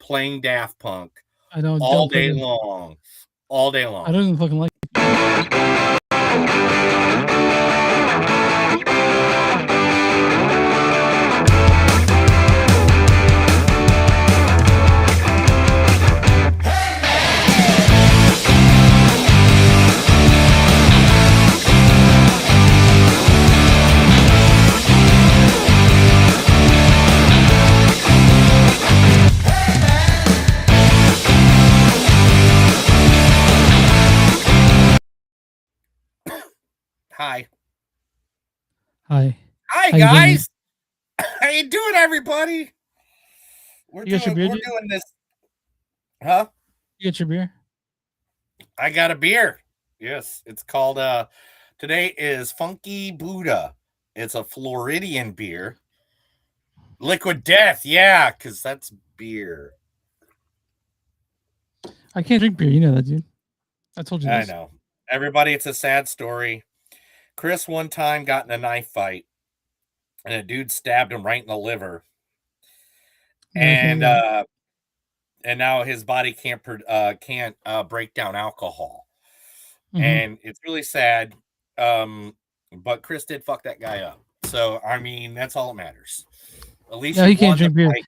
playing Daft Punk I don't all play day them. long. All day long. I don't even fucking like Hi. Hi. Hi, How you doing? guys. How you doing, everybody? We're You got your beer, dude? doing this. Huh? You get your beer? I got a beer. Yes, it's called today is Funky Buddha. It's a Floridian beer. Liquid Death, yeah, because that's beer. I can't drink beer. You know that, dude. I told you I this. know. Everybody, it's a sad story. Chris one time got in a knife fight, and a dude stabbed him right in the liver. And now his body can't break down alcohol. And it's really sad. But Chris did fuck that guy up. So I mean, that's all that matters. At least now he can't won the drink beer. fight.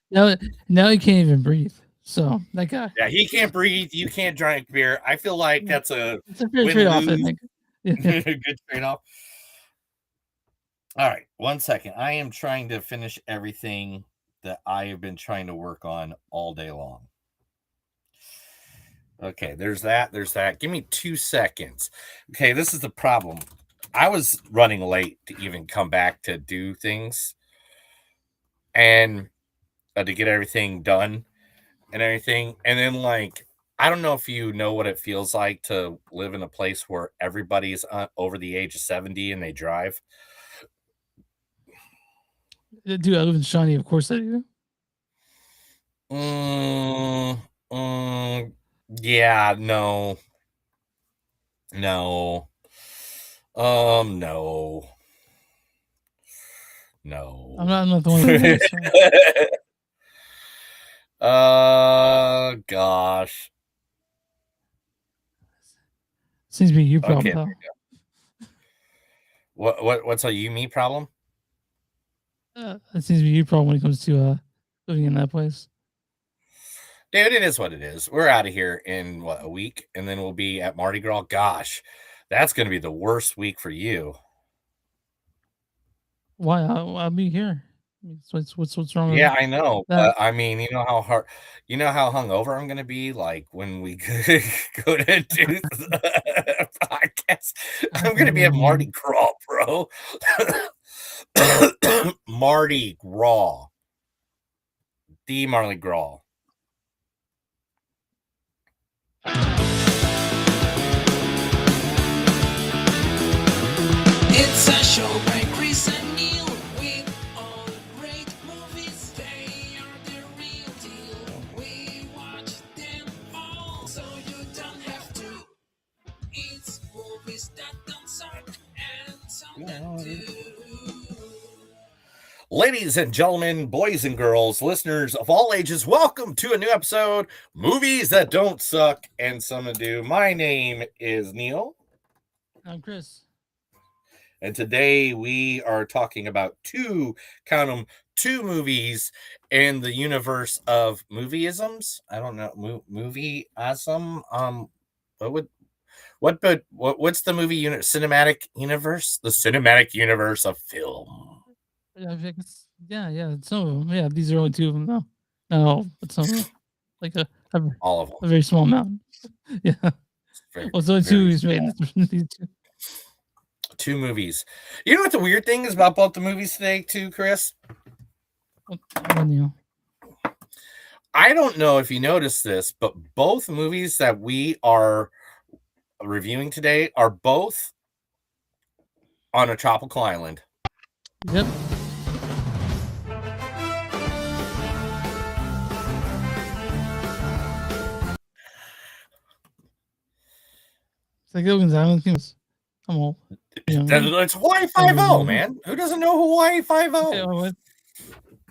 Now he can't even breathe. So that guy. Yeah, he can't breathe. You can't drink beer. I feel like that's a fair trade-off, I think. Good trade-off. All right, 1 second. I am trying to finish everything that I have been trying to work on all day long. Okay, there's that. Give me 2 seconds. Okay, this is the problem. I was running late to even come back to do things and to get everything done and everything. And then, like, I don't know if you know what it feels like to live in a place where everybody's over the age of 70 and they drive. Dude, I live in Shawnee. Of course I do. Yeah, no. No. No. No. I'm not the one. Gosh. Seems to be your problem. Okay, what's a you me problem? That seems to be your problem when it comes to living in that place. Dude, it is what it is. We're out of here in a week, and then we'll be at Mardi Gras. Gosh, that's going to be the worst week for you. Why? I'll be here. What's wrong? Yeah, I know. But I mean, you know how hungover I'm going to be. Like when we go to do the podcast, I'm going to be at Mardi Gras, bro. Mardi Gras, the Mardi Gras. It's a show by Chris and Neil with all great movies. They are the real deal. We watch them all, so you don't have to. It's movies that don't suck and some that do. Ladies and gentlemen, boys and girls, listeners of all ages, welcome to a new episode, Movies That Don't Suck and Some That Do. My name is Neil. I'm Chris. And today we are talking about two movies in the universe of movieisms. I don't know, movieism. What's the movie cinematic universe? The cinematic universe of film. Yeah. So yeah, these are only two of them though. No, but some like all of them. A very small amount. Yeah. Well, so two movies made. These two movies. You know what the weird thing is about both the movies today, too, Chris? I don't know if you noticed this, but both movies that we are reviewing today are both on a tropical island. Yep. It's like Gilligan's Island. I'm old. It's Hawaii Five-0, man. Who doesn't know Hawaii Five-0?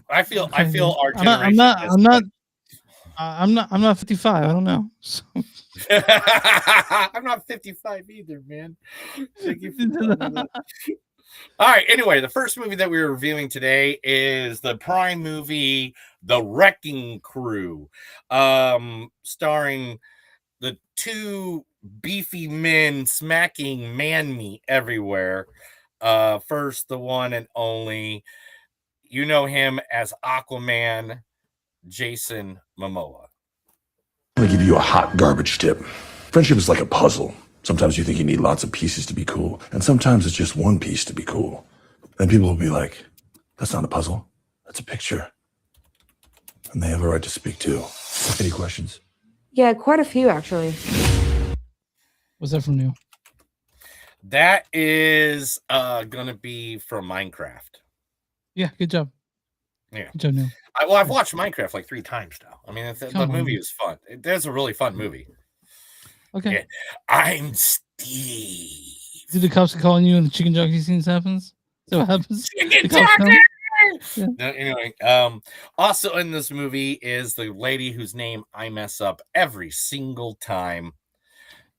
I feel our generation. I'm not 55. I don't know. So, I'm not 55 either, man. Thank you for telling me that. All right. Anyway, the first movie that we're reviewing today is the Prime movie, The Wrecking Crew, starring the two beefy men smacking man meat everywhere. First, the one and only, you know him as Aquaman, Jason Momoa. I'm gonna give you a hot garbage tip. Friendship is like a puzzle. Sometimes you think you need lots of pieces to be cool, and sometimes it's just one piece to be cool. And people will be like, that's not a puzzle, that's a picture. And they have a right to speak too. Any questions? Yeah, quite a few actually. what's that from Neil? That is gonna be from Minecraft. Yeah, good job. Yeah. Good job, Neil. I've watched Minecraft like 3 times now. I mean, the Come movie on. is fun. There's a really fun movie. Okay. Yeah. I'm Steve. Do the cops calling you and the chicken jockey scenes happens? So what happens? Chicken The cops come? jockey! Yeah. No, anyway, also in this movie is the lady whose name I mess up every single time,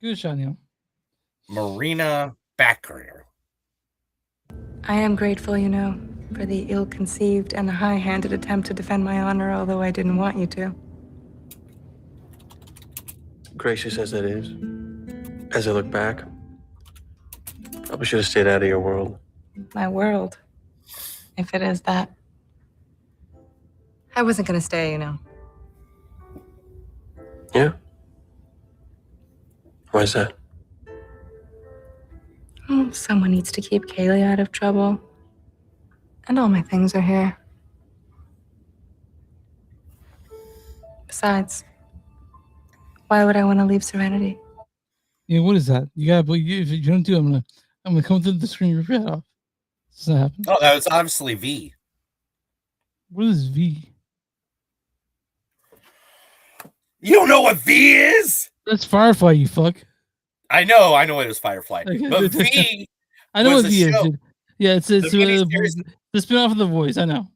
Good shot, Neil. Marina Baccarin. I am grateful, you know, for the ill-conceived and high-handed attempt to defend my honor, although I didn't want you to. Gracious as that is, as I look back, probably should have stayed out of your world. My world, if it is that. I wasn't gonna stay, you know. Yeah? Why is that? Oh, someone needs to keep Kaylee out of trouble. And all my things are here. Besides, why would I want to leave Serenity? Yeah, what is that? You gotta believe. If you don't do it, I'm gonna come through the screen and rip your head off. Does that happen? Oh, that was obviously V. What is V? You don't know what V is? That's Firefly, you fuck. I know it was Firefly. Okay. But V, I know Was what the V is, show. dude. Yeah, it's miniseries. the spin-off of The Voice. I know.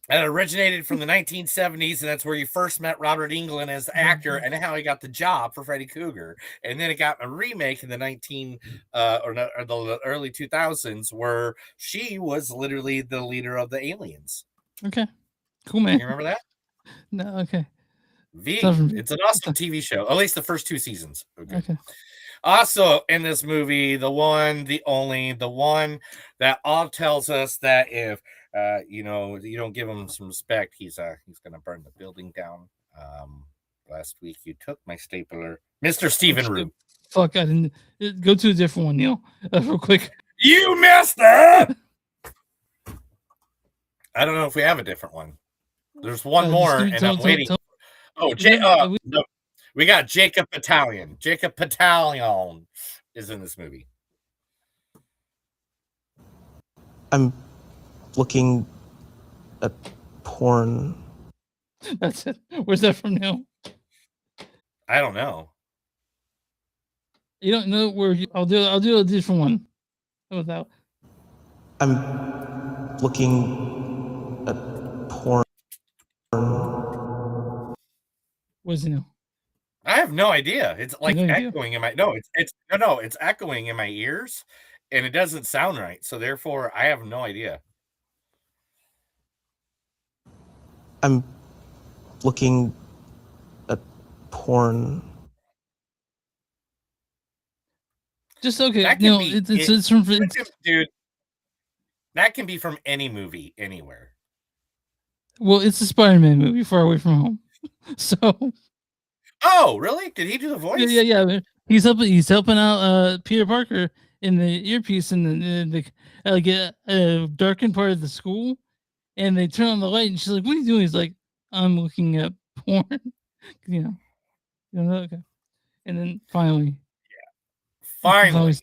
that originated from the 1970s, and that's where you first met Robert Englund as the actor, and how he got the job for Freddy Krueger. And then it got a remake in the the early 2000s, where she was literally the leader of the aliens. Okay. Cool, You man. remember that? No, okay. V. Sounds- It's an awesome TV show. At least the first 2 seasons. Okay. Okay. Also in this movie, the one, the only, the one that all tells us that if you don't give him some respect, he's gonna burn the building down. Last week you took my stapler, Mr. Stephen Root. Fuck, I didn't go to a different one, Neil. Real quick. You messed up. I don't know if we have a different one. There's one more, and I'm waiting. Oh, no, we got Jacob Battalion. Jacob Battalion is in this movie. I'm looking at porn. That's it. Where's that from, Neil? I don't know. You don't know where? I'll do a different one. How about that? I'm looking at porn. Where's it, Neil? I have no idea. It's like No idea. echoing in my it's echoing in my ears, and it doesn't sound right. So therefore, I have no idea. I'm looking at porn. Just okay. That can Neil, be- it's from Dude, that can be from any movie, anywhere. well, it's a Spider-Man movie, Far Away from Home. So Oh, really? Did he do the voice? yeah. He's helping out Peter Parker in the earpiece in the like a darkened part of the school, and they turn on the light, and she's like, "What are you doing?" He's like, "I'm looking at porn." you know, okay. And then finally, Finally,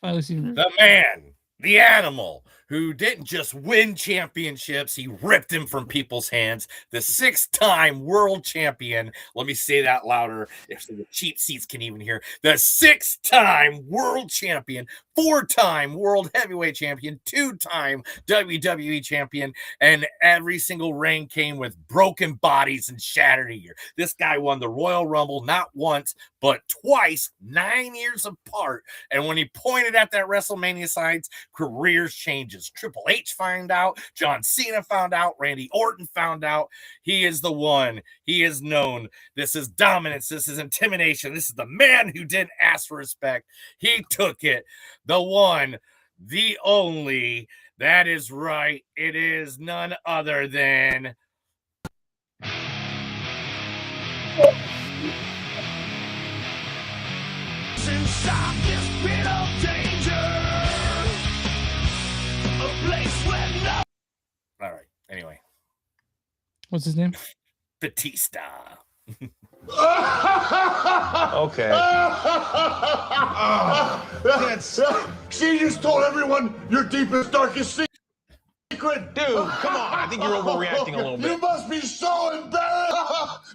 finally see the man, the animal, who didn't just win championships, he ripped them from people's hands. The 6-time world champion. Let me say that louder so the cheap seats can even hear. The 6-time world champion, 4-time world heavyweight champion, 2-time WWE champion, and every single reign came with broken bodies and shattered ear. This guy won the Royal Rumble not once, but twice, 9 years apart. And when he pointed at that WrestleMania signs, careers changes. Triple H found out, John Cena found out, Randy Orton found out. He is the one. He is known. This is dominance. This is intimidation. This is the man who didn't ask for respect. He took it. The one, the only. That is right. It is none other than Inside this pit of danger, a place where no. all right. Anyway, What's his name? Batista. Okay. She just told everyone your deepest, darkest secret. Dude, come on. I think you're overreacting a little You bit. must be so embarrassed.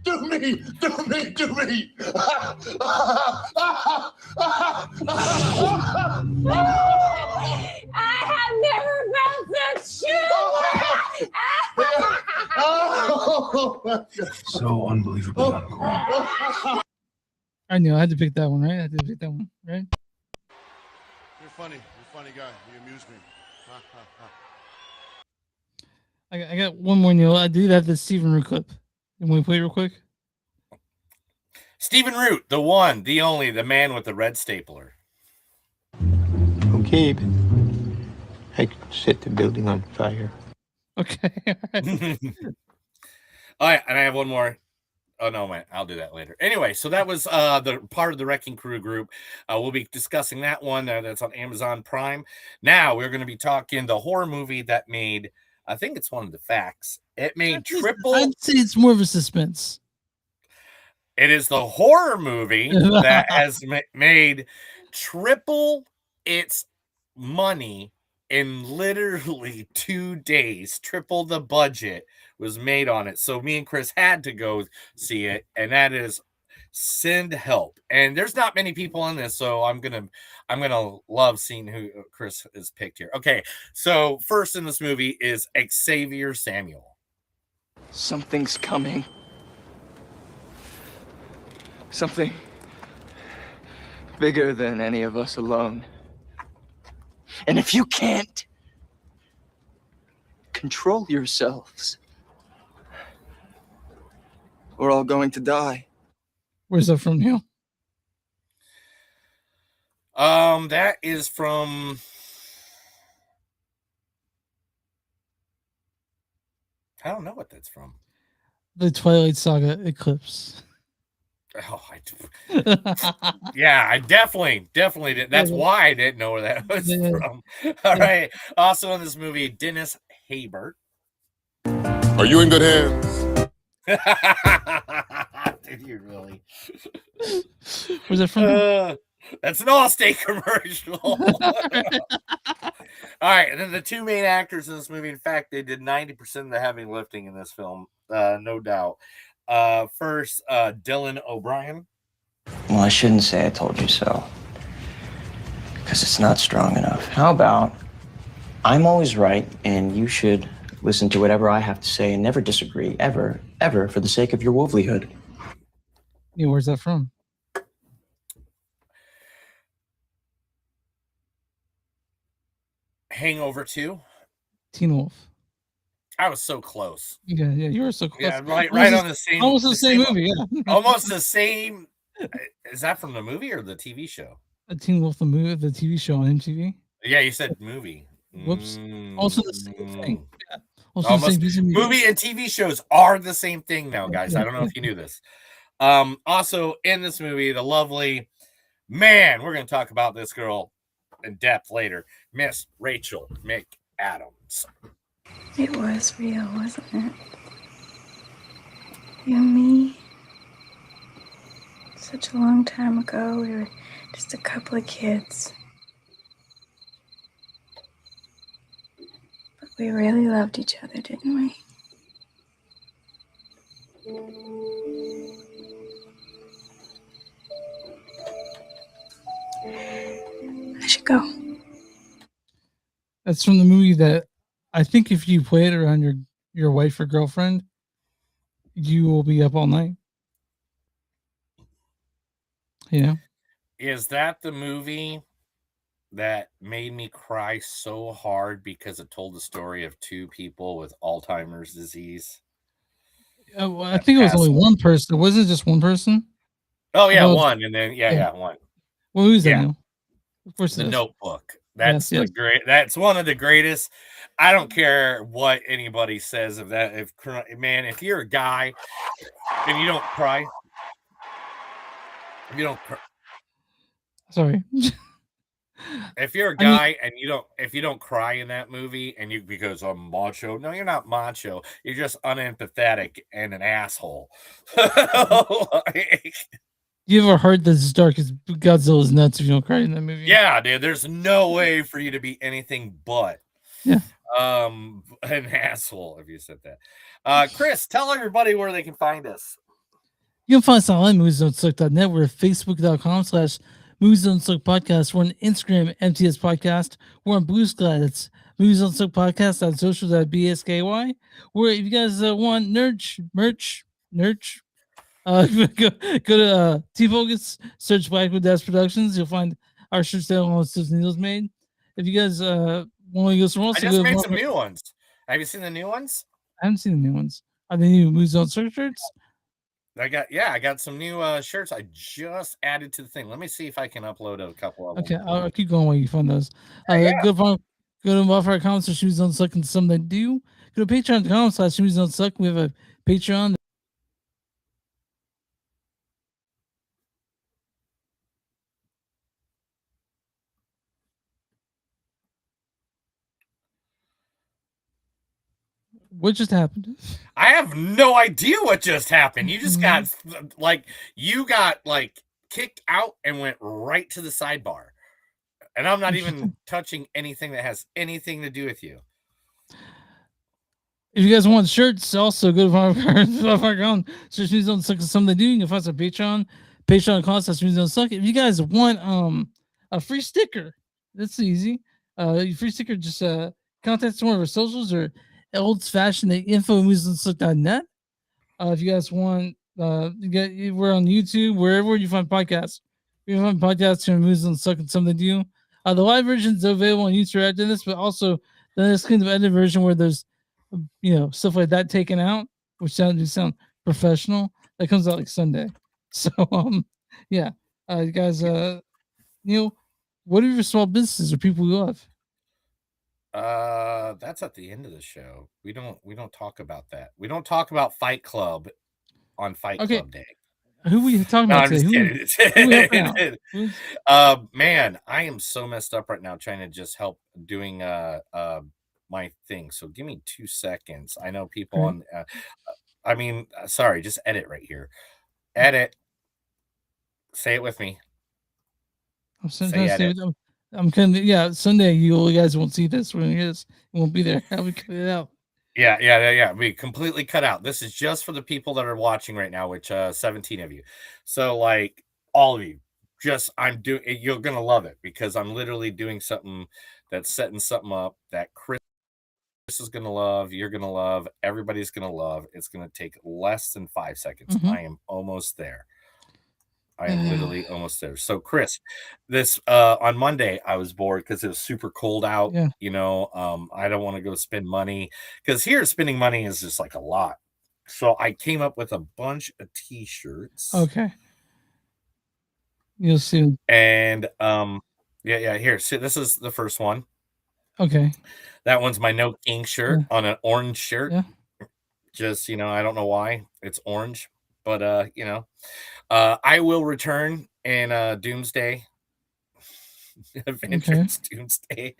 Do me. I have never felt such joy. So unbelievable. I knew I had to pick that one, right? I had to pick that one, right? You're funny. You're a funny guy. You amuse me. I got one more, Neil. I do have the Stephen Root clip. Can we play it real quick? Stephen Root, the one, the only, the man with the red stapler. Okay, but I could set the building on fire. Okay. All right, and I have one more. Oh no, man, I'll do that later. Anyway, so that was the part of the Wrecking Crew group. We'll be discussing that one. That's on Amazon Prime. Now we're going to be talking the horror movie that made. I think it's one of the facts. It made triple. I'd say it's more of a suspense. It is the horror movie that has made triple its money in literally 2 days. Triple the budget was made on it. So me and Chris had to go see it, and that is Send Help. And there's not many people in this, so I'm gonna love seeing who Chris has picked here. Okay, so first in this movie is Xavier Samuel. Something's coming. Something bigger than any of us alone. And if you can't control yourselves, we're all going to die. Where's that from, Neil? That is from. I don't know what that's from. The Twilight Saga Eclipse. Oh, yeah, I definitely did. That's why I didn't know where that was from. All right. Also in this movie, Dennis Haysbert. Are you in good hands? Did you really? Where's that from? That's an Allstate commercial. All right, and then the two main actors in this movie, in fact, they did 90% of the heavy lifting in this film, no doubt. First, Dylan O'Brien. Well, I shouldn't say I told you so, because it's not strong enough. How about I'm always right, and you should listen to whatever I have to say and never disagree, ever, ever, for the sake of your livelihood. Yeah, where's that from? Hangover 2. Teen Wolf. I was so close. Yeah, you were so close. Yeah, right on the same. Almost the same movie, yeah. Almost the same. Is that from the movie or the TV show? Teen Wolf, the movie, the TV show on MTV. Yeah, you said movie. Whoops. Also the same thing. Yeah. Also Almost. the same piece of music. Movie and TV shows are the same thing now, guys. I don't know if you knew this. Also in this movie, the lovely man, we're going to talk about this girl in depth later, Miss Rachel McAdams. It was real, wasn't it? You and me. Such a long time ago, we were just a couple of kids. We really loved each other, didn't we? I should go. That's from the movie that I think if you play it around your wife or girlfriend, you will be up all night. Yeah. Is that the movie that made me cry so hard because it told the story of two people with Alzheimer's disease? Well, I think it was only one person. It wasn't just one person. Oh yeah, Although it's- one, and then yeah, one. What movie is that Yeah. now? Of course, The it is. Notebook. That's Yes. That's one of the greatest. I don't care what anybody says of that. If you're a guy and you don't cry, Sorry. if you're a guy and if you don't cry in that movie and you because I'm macho, no, you're not macho. You're just unempathetic and an asshole. You ever heard this as dark as Godzilla's nuts if you don't cry in that movie? Yeah, dude. There's no way for you to be anything but an asshole if you said that. Chris, tell everybody where they can find us. You can find us online at moviesdon'tsuck.net. We're at facebook.com/moviesdon'tsuck podcast. We're on Instagram, MTS Podcast. We're on Blue Sky. That's Movies Don't Suck Podcast on social.bsky. Where if you guys want merch, go to T-Focus, search Blackwood Dash Productions. You'll find our shirts that almost as Neil's made. If you guys want to go somewhere else, I just made some new ones. Have you seen the new ones? I haven't seen the new ones. Are they new Movies Don't Suck shirts? I got some new shirts I just added to the thing. Let me see if I can upload a couple of them. Okay, I'll keep going while you find those. Go to Modifier Comments or Shoes Don't Suck and some that do. Go to patreon.com/Shoes Don't Suck. We have a Patreon. What just happened? I have no idea what just happened. You just got kicked out and went right to the sidebar. And I'm not even touching anything that has anything to do with you. If you guys want shirts, also go to Modifier account. Search Shoes Don't Suck and some that do. You can find us on Patreon. Patreon.com/Shoes Don't Suck. If you guys want a free sticker, that's easy. Free sticker, just contact one of our socials or Olds Fashioned info moviesdon'tsuck.net. If you guys want, we're on YouTube, wherever you find podcasts. You can find podcasts on Movies Don't Suck and some that do. The live version is available on YouTube after this, but also there's kind of edited version where there's stuff like that taken out, which sound professional. That comes out like Sunday. So you guys, Neil, what are your small businesses or people you love? That's at the end of the show. We don't talk about that. We don't talk about Fight Club on Fight Club Day. Who we talking No, about I'm today? just Who we helping out? Man, I am so messed up right now trying to just help doing my thing. So give me 2 seconds. I know people on sorry, just edit right here. Edit. Say it with me. I'm Sunday you guys won't see this when it won't be there. I'll be cutting it out. Yeah. We completely cut out. This is just for the people that are watching right now, which 17 of you. So like all of you, you're gonna love it because I'm literally doing something that's setting something up that Chris is gonna love, you're gonna love, everybody's gonna love. It's gonna take less than 5 seconds. I am almost there. I am literally almost there. So Chris, this on Monday I was bored because it was super cold out. Yeah. I don't want to go spend money because here spending money is just like a lot. So I came up with a bunch of t-shirts. Okay. You'll see. And here. See, this is the first one. Okay. That one's my No King shirt on an orange shirt. Yeah. Just I don't know why it's orange, but I will return in Doomsday. Avengers Doomsday.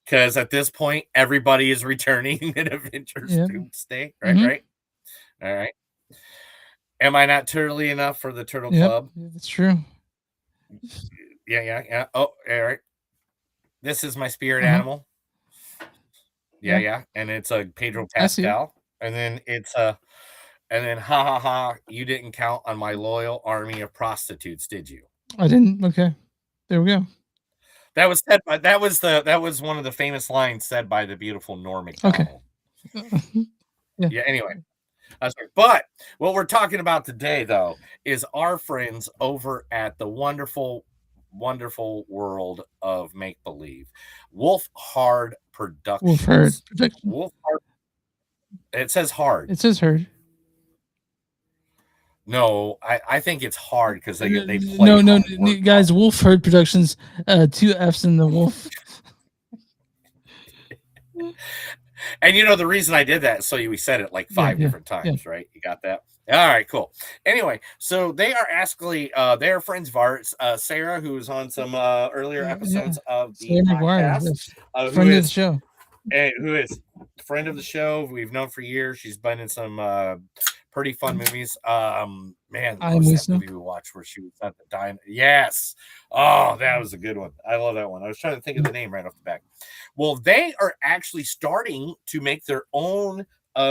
Because at this point, everybody is returning in Avengers Doomsday. Right? All right. Am I not turtly enough for the Turtle Club? That's true. Yeah. Oh, all right. This is my spirit animal. Yeah. And it's a Pedro I see it. Pascal. And then it's a and then ha ha ha, you didn't count on my loyal army of prostitutes, did you? I didn't. Okay, there we go. That was said by that was one of the famous lines said by the beautiful Norm Macdonald. Yeah, anyway. That's right. But what we're talking about today, though, is our friends over at the wonderful, wonderful world of make believe, Wolf Hard Productions. Wolf Hard Productions. Wolf Hard. It says hard. It says hard. No, I think it's hard because they play. No, guys. Wolf Hard Productions. 2 F's in the Wolf. And you know the reason I did that is so we said it like 5 different times, right? You got that? All right, cool. Anyway, so they are actually they're friends of ours. Sarah, who was on some earlier episodes of the Sarah McGuire, podcast, friend of the show. Who is friend of the show. We've known for years. She's been in some pretty fun movies. Man, what was that movie we watched where she was at the diner? Yes. Oh, that was a good one. I love that one. I was trying to think of the name right off the back. Well, they are actually starting to make their own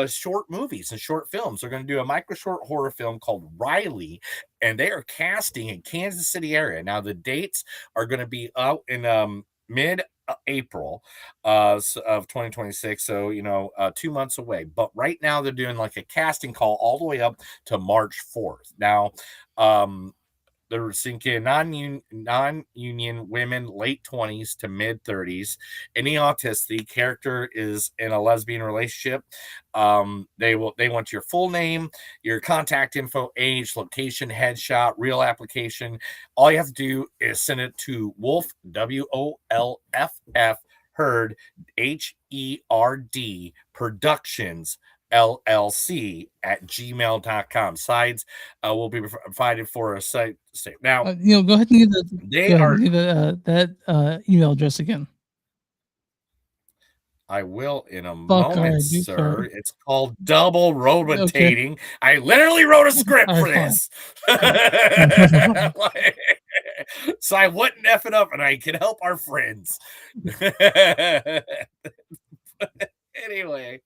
short movies and short films. They're going to do a micro short horror film called Riley, and they are casting in Kansas City area. Now, the dates are going to be out in mid-April of 2026, so 2 months away. But right now they're doing like a casting call all the way up to March 4th. Now, they're thinking non-union women, late 20s to mid 30s. Any autistic character is in a lesbian relationship. They want your full name, your contact info, age, location, headshot, real application. All you have to do is send it to Wolf, WOLFF, Herd, HERD Productions LLC at gmail.com. Sides will be provided for a site. Now, go ahead and give that email address again. I will in a moment, sir. It's called double rotating. Okay. I literally wrote a script for this. So I wouldn't F it up and I can help our friends. Anyway,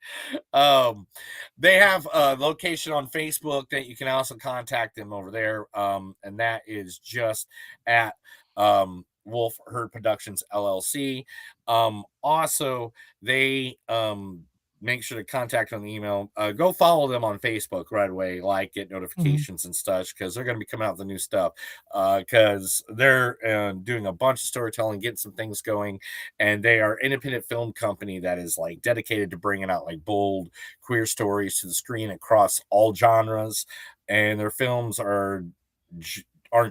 they have a location on Facebook that you can also contact them over there. And that is just at Wolf Herd Productions LLC. Also, they make sure to contact on the email. Go follow them on Facebook right away, get notifications and stuff, because they're going to be coming out with the new stuff, because they're doing a bunch of storytelling, getting some things going, and they are an independent film company that is dedicated to bringing out bold queer stories to the screen across all genres, and their films aren't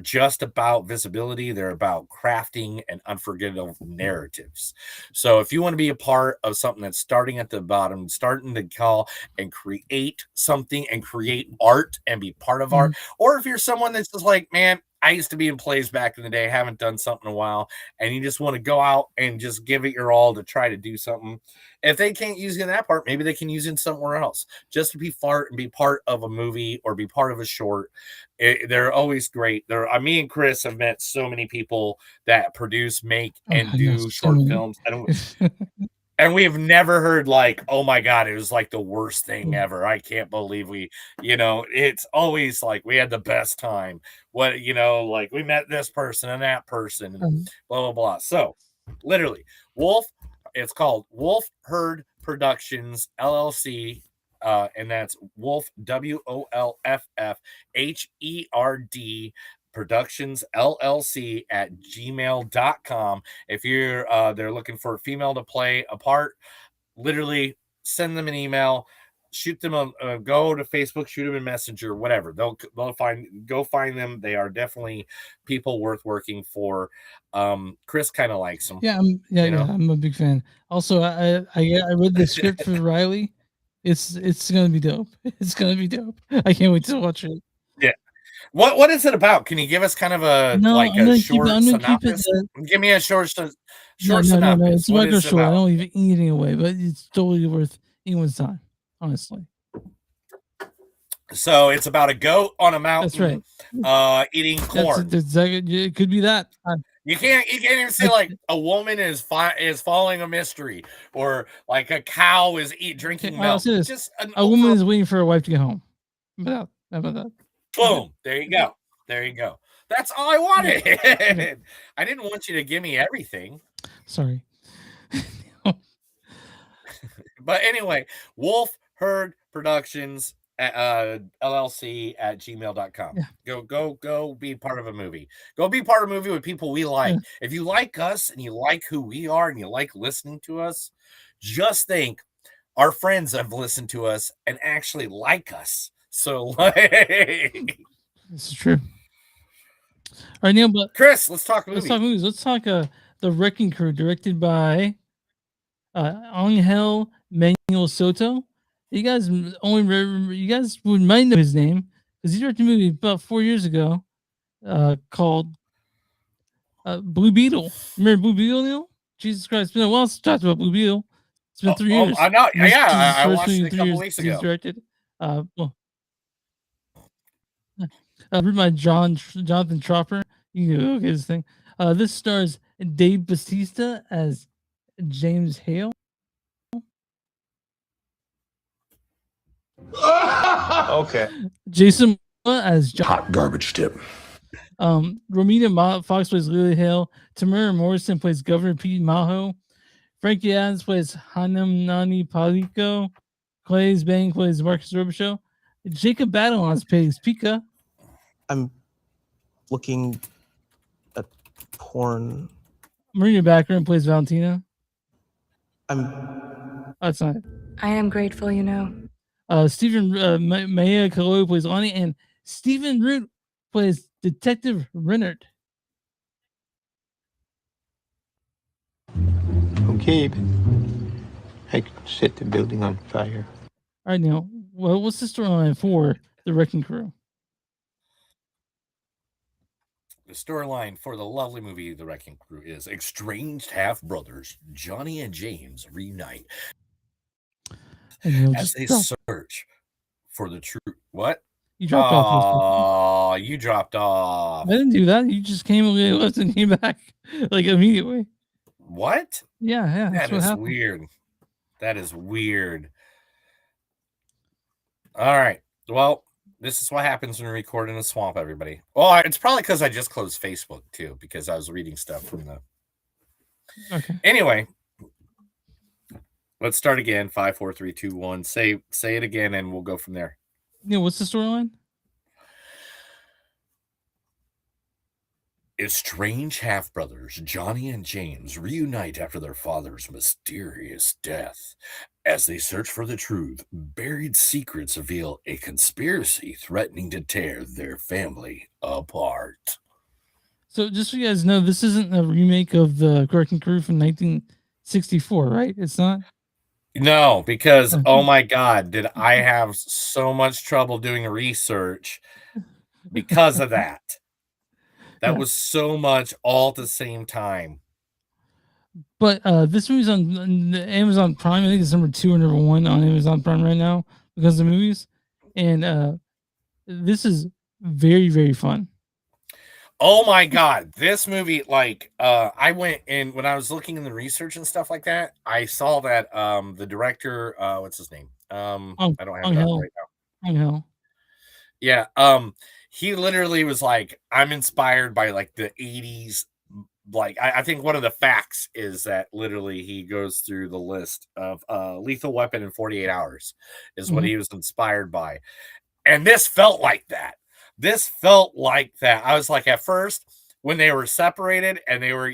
just about visibility. They're about crafting and unforgettable narratives. So if you want to be a part of something that's starting at the bottom, starting to call and create something and create art and be part of art, or if you're someone that's just man, I used to be in plays back in the day, haven't done something in a while, and you just want to go out and just give it your all to try to do something. If they can't use it in that part, maybe they can use it somewhere else, just to be part of a movie or be part of a short. They're always great. Me and Chris have met so many people that produce, make, and do short films. And we have never heard oh my God, it was the worst thing ever. I can't believe it's always we had the best time. We met this person and that person and blah, blah, blah. So literally it's called Wolf Herd Productions LLC. And that's Wolf, WOLFF, HERD Productions LLC at gmail.com. If you're they're looking for a female to play a part, literally send them an email, shoot them go to Facebook, shoot them in Messenger, whatever. They'll find them. They are definitely people worth working for. Chris kind of likes them. Yeah, I'm a big fan. Also, I read the script for Riley. It's gonna be dope. It's gonna be dope. I can't wait to watch it. Yeah. What is it about? Can you give us kind of a short synopsis? Give me a short synopsis. No, it's micro short. I don't leave anything away, but it's totally worth anyone's time, honestly. So it's about a goat on a mountain. That's right. Eating corn. It could be that. You can't even say like a woman is following a mystery, or like a cow is drinking I'll milk. say this. Just an A woman is waiting for her wife to get home. How about that? boom. There you go. There you go. That's all I wanted. I didn't want you to give me everything. Sorry. But anyway, Wolf Herd Productions LLC at gmail.com. Yeah. Go be part of a movie. Go be part of a movie with people we like. Yeah. If you like us and you like who we are and you like listening to us, just think our friends have listened to us and actually like us. So like This is true. All right, Neil, but Chris, let's talk movies. let's talk movies. Let's talk The Wrecking Crew, directed by Angel Manuel Soto. You guys might know his name because he directed a movie about 4 years ago called Blue Beetle. Remember Blue Beetle, Neil? Jesus Christ, it's been a while since I talked about Blue Beetle. It's been 3 years. I know. This is Yeah, his I first watched movie it in a 3 couple years weeks he's ago. directed. Written by Jonathan Tropper. You can look at this thing. This stars Dave Bautista as James Hale. Okay. Jason Momoa as John. Hot garbage tip. Romina Fox plays Lily Hale. Tamara Morrison plays Governor Pete Maho. Frankie Adams plays Hanam Nani Paliko. Clays Bang plays Marcus Robichaux. Jacob Batalon plays Pika. I'm looking at porn. Marina Baccarin plays Valentina. That's not it. I am grateful, you know. Stephen Maya Kaloi plays Lonnie, and Stephen Root plays Detective Renard. Okay, I could set the building on fire. All right, now, well, what's the storyline for The Wrecking Crew? The storyline for the lovely movie The Wrecking Crew is estranged half brothers Johnny and James reunite And as they search for the truth. What? You dropped off. Oh, you dropped off. I didn't do that. You just came away left and came back like immediately. What? Yeah. That's That what is happened. weird. That is weird. All right. Well, this is what happens when we record in a swamp, everybody. Well, it's probably because I just closed Facebook too, because I was reading stuff from the. Okay. Anyway, let's start again. 5, 4, 3, 2, 1. Say it again, and we'll go from there. Yeah. What's the storyline? Estranged half-brothers Johnny and James reunite after their father's mysterious death. As they search for the truth, buried secrets reveal a conspiracy threatening to tear their family apart. So, just so you guys know, this isn't a remake of The Wrecking Crew from 1964, right? It's not? No, because, oh my God, did I have so much trouble doing research because of that. That was so much all at the same time. But this movie's on Amazon Prime. I think it's number 2 or number 1 on Amazon Prime right now because of the movies. And this is very, very fun. Oh my God, this movie, like, I went in when I was looking in the research and stuff like that. I saw that the director, what's his name? I don't have it up right now. Angel. Yeah, he literally was like, I'm inspired by like the 80s. Like, I think one of the facts is that literally he goes through the list of Lethal Weapon in 48 Hours is what he was inspired by. And this felt like that. This felt like that. I was like, at first, when they were separated and they were,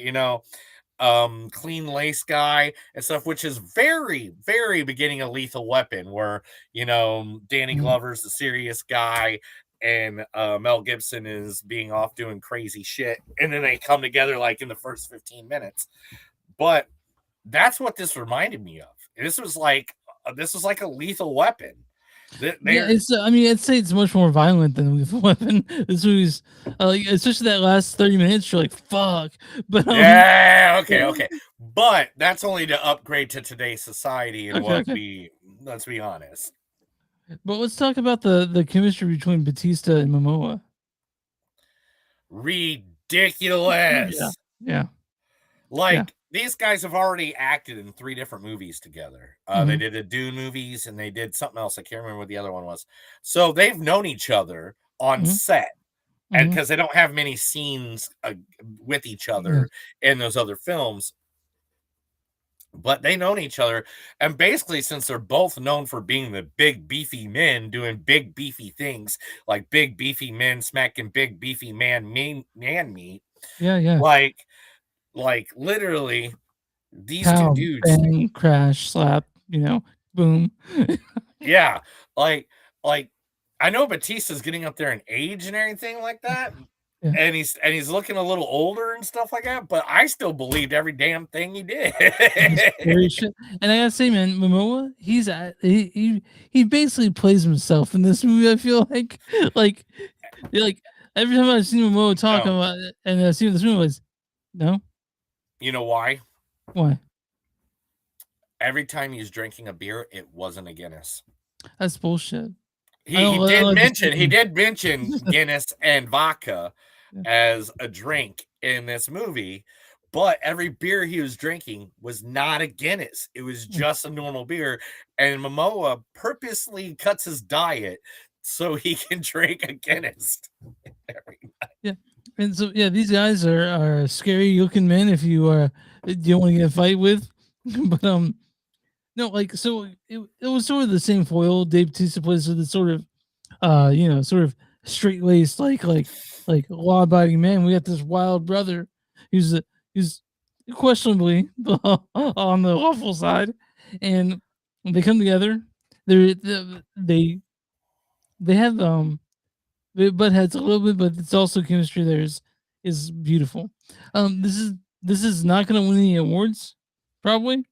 clean lace guy and stuff, which is very, very beginning of Lethal Weapon, where, Danny Glover's the serious guy and Mel Gibson is being off doing crazy shit. And then they come together like in the first 15 minutes. But that's what this reminded me of. This was like a Lethal Weapon. It's. I mean, I'd say it's much more violent than Lethal Weapon. This movie's, especially that last 30 minutes. You're like, fuck. But okay. But that's only to upgrade to today's society and let's be honest. But let's talk about the chemistry between Bautista and Momoa. Ridiculous. Yeah. Yeah. Like these guys have already acted in 3 different movies together. They Mhm. did the Dune movies and they did something else. I can't remember what the other one was. So they've known each other on Mhm. set, and Mhm. because they don't have many scenes with each Yeah. other in those other films, but they known each other. And basically, since they're both known for being the big beefy men doing big beefy things, like big beefy men smacking big beefy man meat, Yeah. like literally these 2 Pow, dudes, bang, crash, slap, boom. yeah, like I know Batista's getting up there in age and everything like that, Yeah. and he's looking a little older and stuff like that, but I still believed every damn thing he did. Scary shit. And I gotta say, man, Momoa, he basically plays himself in this movie. I feel like like every time I've seen Momoa talk No. about it, and I've seen this movie, was no, You know why? why? Every time he's drinking a beer, it wasn't a Guinness. That's bullshit. He I don't did like this mention movie. Guinness and vodka Yeah. as a drink in this movie, but every beer he was drinking was not a Guinness. It was just a normal beer, and Momoa purposely cuts his diet so he can drink a Guinness every night. Yeah. And so these guys are scary looking men if you don't want to get a fight with. But no, like so it was sort of the same foil Dave Bautista plays with the sort of sort of straight laced like law abiding man. We got this wild brother who's questionably on the lawful side, and they come together. They they have they butt heads a little bit, but it's also chemistry there is beautiful. This is not gonna win any awards, probably.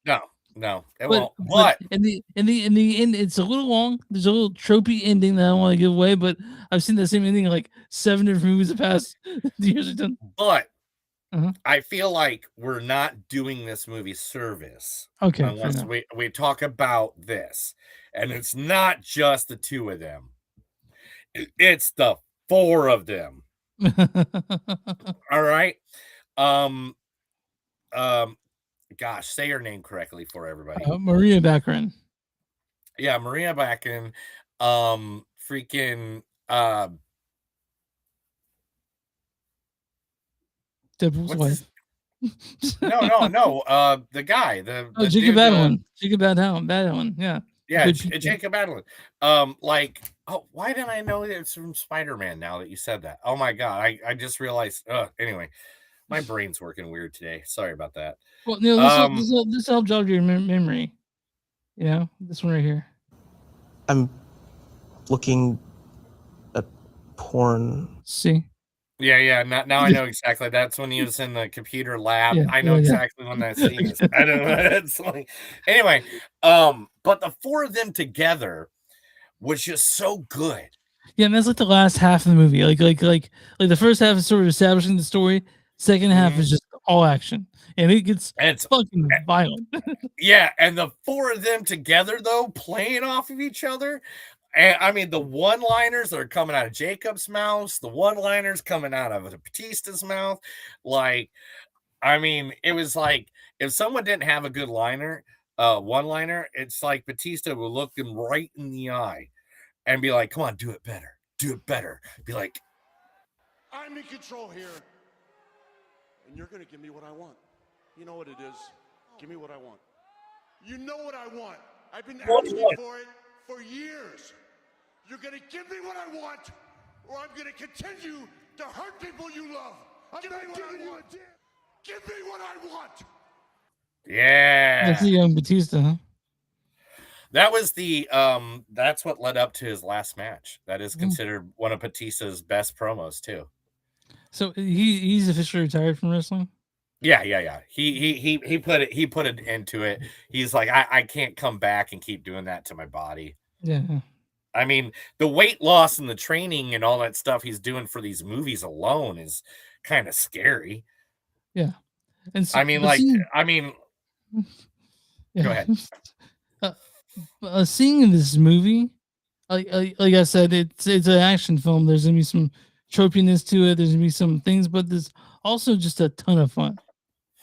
No, it But won't. But in the end, it's a little long. There's a little tropey ending that I don't want to give away, but I've seen the same ending in like 7 different movies the past years. I've done. Uh-huh. I feel like we're not doing this movie service Okay, fair unless enough. we talk about this, and it's not just the 2 of them. It's the 4 of them. All right. Gosh, say her name correctly for everybody. Maria Baccarin. Yeah, Maria Baccarin. Freaking Deadpool's what's wife. no. The guy, the Jacob dude, Batalon. Jacob Batalon. Yeah. yeah, Good people. Jacob Batalon. Why didn't I know it's from Spider-Man now that you said that? Oh my god, I just realized. Anyway, my brain's working weird today. Sorry about that. Well, this will help jog your memory. This one right here. I'm looking at porn. See? Yeah. Now I know exactly. That's when he was in the computer lab. Yeah, I know yeah. exactly when that scene is. I don't know. It's like anyway. But the 4 of them together was just so good. Yeah, and that's like the last half of the movie. Like the first half is sort of establishing the story. Second half is just all action, and it's fucking violent. Yeah, and the 4 of them together though, playing off of each other. And I mean, the one-liners that are coming out of Jacob's mouth, the one-liners coming out of Batista's mouth. Like, I mean, it was like if someone didn't have a good one-liner, it's like Batista would look them right in the eye and be like, "Come on, do it better, do it better." Be like, I'm in control here, and you're gonna give me what I want. You know what it is. Give me what I want. You know what I want. I've been asking for it for years. You're gonna give me what I want, or I'm gonna continue to hurt people you love. Give me what I want. Give me what I want. yeah. That's the young Batista, huh? That was that's what led up to his last match. That is considered one of Batista's best promos too. So he's officially retired from wrestling. Yeah. He put it into it. He's like, I can't come back and keep doing that to my body. Yeah. I mean, the weight loss and the training and all that stuff he's doing for these movies alone is kind of scary. Yeah. And so, I mean, yeah. Go ahead. Seeing this movie, like I said, it's an action film. There's gonna be some tropiness to it. There's gonna be some things, but there's also just a ton of fun.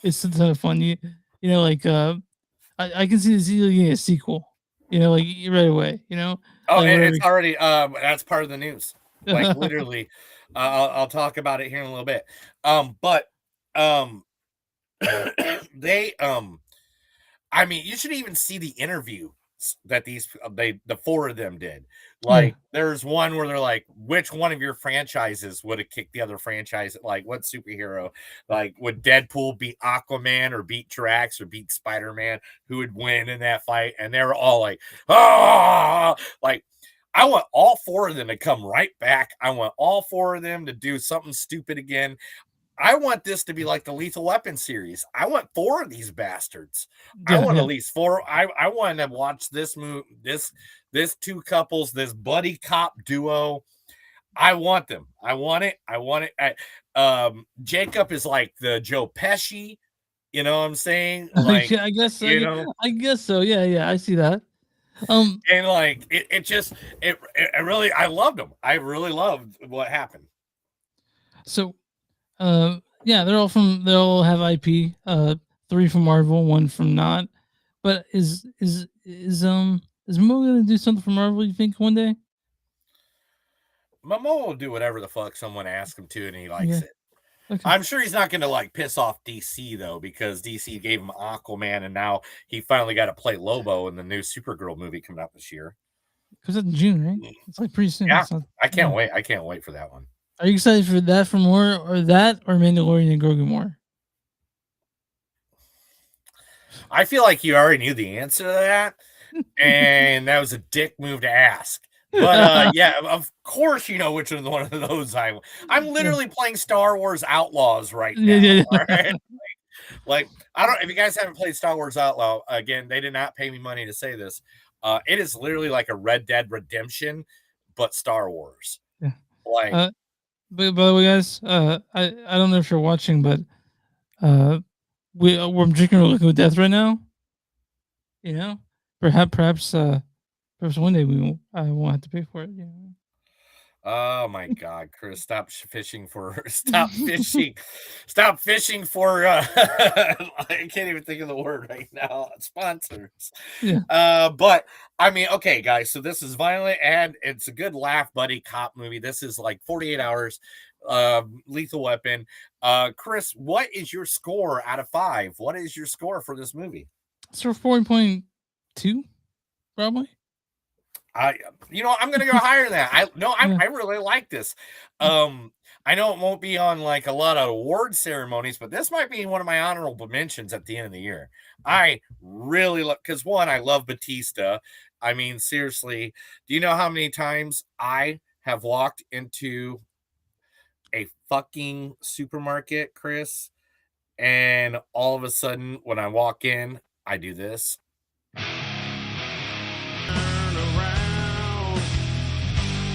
It's a ton of fun. You know, like I can see this easily getting a sequel. You know, like right away. You know. Oh, Like, and whatever. it's already that's part of the news. Like literally, I'll talk about it here in a little bit. But they I mean, you should even see the interview that the four of them did. Like, there's one where they're like, which one of your franchises would have kicked the other franchise? Like, what superhero? Like, would Deadpool beat Aquaman or beat Drax or beat Spider-Man? Who would win in that fight? And they were all like, ah, like, I want all four of them to come right back. I want all four of them to do something stupid again. I want this to be like the Lethal Weapon series. I want four of these bastards. I want at least four. I want to watch this this two couples, this buddy cop duo. I want them. I want it. I want it. Jacob is like the Joe Pesci. You know what I'm saying? Like, I guess. you know, I guess so. Yeah, I see that. and like it really, I loved them. I really loved what happened. So, yeah, they all have IP. 3 from Marvel, 1 from not. But is Momo gonna do something for Marvel? You think one day? Momo will do whatever the fuck someone asks him to, and he likes it. Okay. I'm sure he's not going to like piss off DC though, because DC gave him Aquaman, and now he finally got to play Lobo in the new Supergirl movie coming out this year. Because it's in June, right? It's like pretty soon. Yeah, I can't wait. I can't wait for that one. Are you excited for that for more, or that, or Mandalorian and Grogu more? I feel like you already knew the answer to that, and that was a dick move to ask. But yeah, of course you know which one of those I'm literally playing Star Wars Outlaws right now. Yeah. Right? Like, I don't, if you guys haven't played Star Wars Outlaw, again, they did not pay me money to say this. It is literally like a Red Dead Redemption, but Star Wars. Yeah. Like, but by the way, guys, I don't know if you're watching, but we're drinking Liquid Death right now. You know, perhaps one day I won't have to pay for it. You know? oh my God, Chris, stop fishing for I can't even think of the word right now. Sponsors. Yeah. But I mean, okay, guys, so this is violent and it's a good laugh buddy cop movie. This is like 48 hours. Lethal Weapon. Chris, what is your score out of 5? What is your score for this movie? So 4.2, probably. I'm gonna go higher than that. I really like this. I know it won't be on like a lot of award ceremonies, but this might be one of my honorable mentions at the end of the year. I really love, because one, I love Batista. I mean, seriously, do you know how many times I have walked into a fucking supermarket, Chris, and all of a sudden when I walk in, I do this.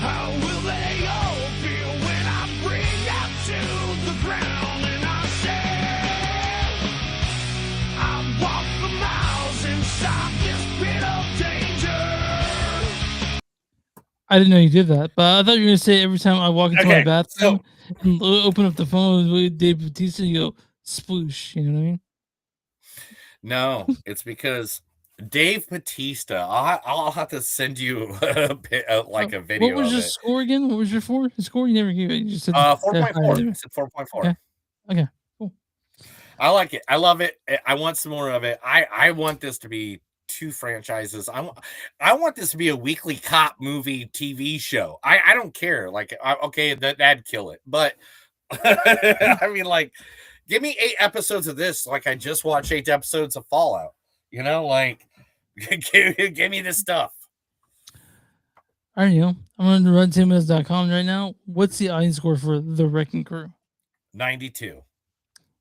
How will they all feel when I bring out to the ground and I say, I walk the miles inside this pit of danger? I didn't know you did that, but I thought you were gonna say every time I walk into my bathroom and open up the phone with Dave Bautista, you go sploosh. You know what I mean? No, it's because Dave Bautista. I'll have to send you a video. What was of your it. score again? What was your score? You never gave it. You just said 4.4. I said 4.4. Okay, cool. I like it. I love it. I want some more of it. I want this to be 2 franchises. I want this to be a weekly cop movie TV show. I don't care. Like, okay, that'd kill it. But I mean, like, give me 8 episodes of this. Like, I just watched 8 episodes of Fallout. You know, like, give me this stuff. All right, Neil. I'm on RottenTomatoes.com right now. What's the audience score for The Wrecking Crew? 92.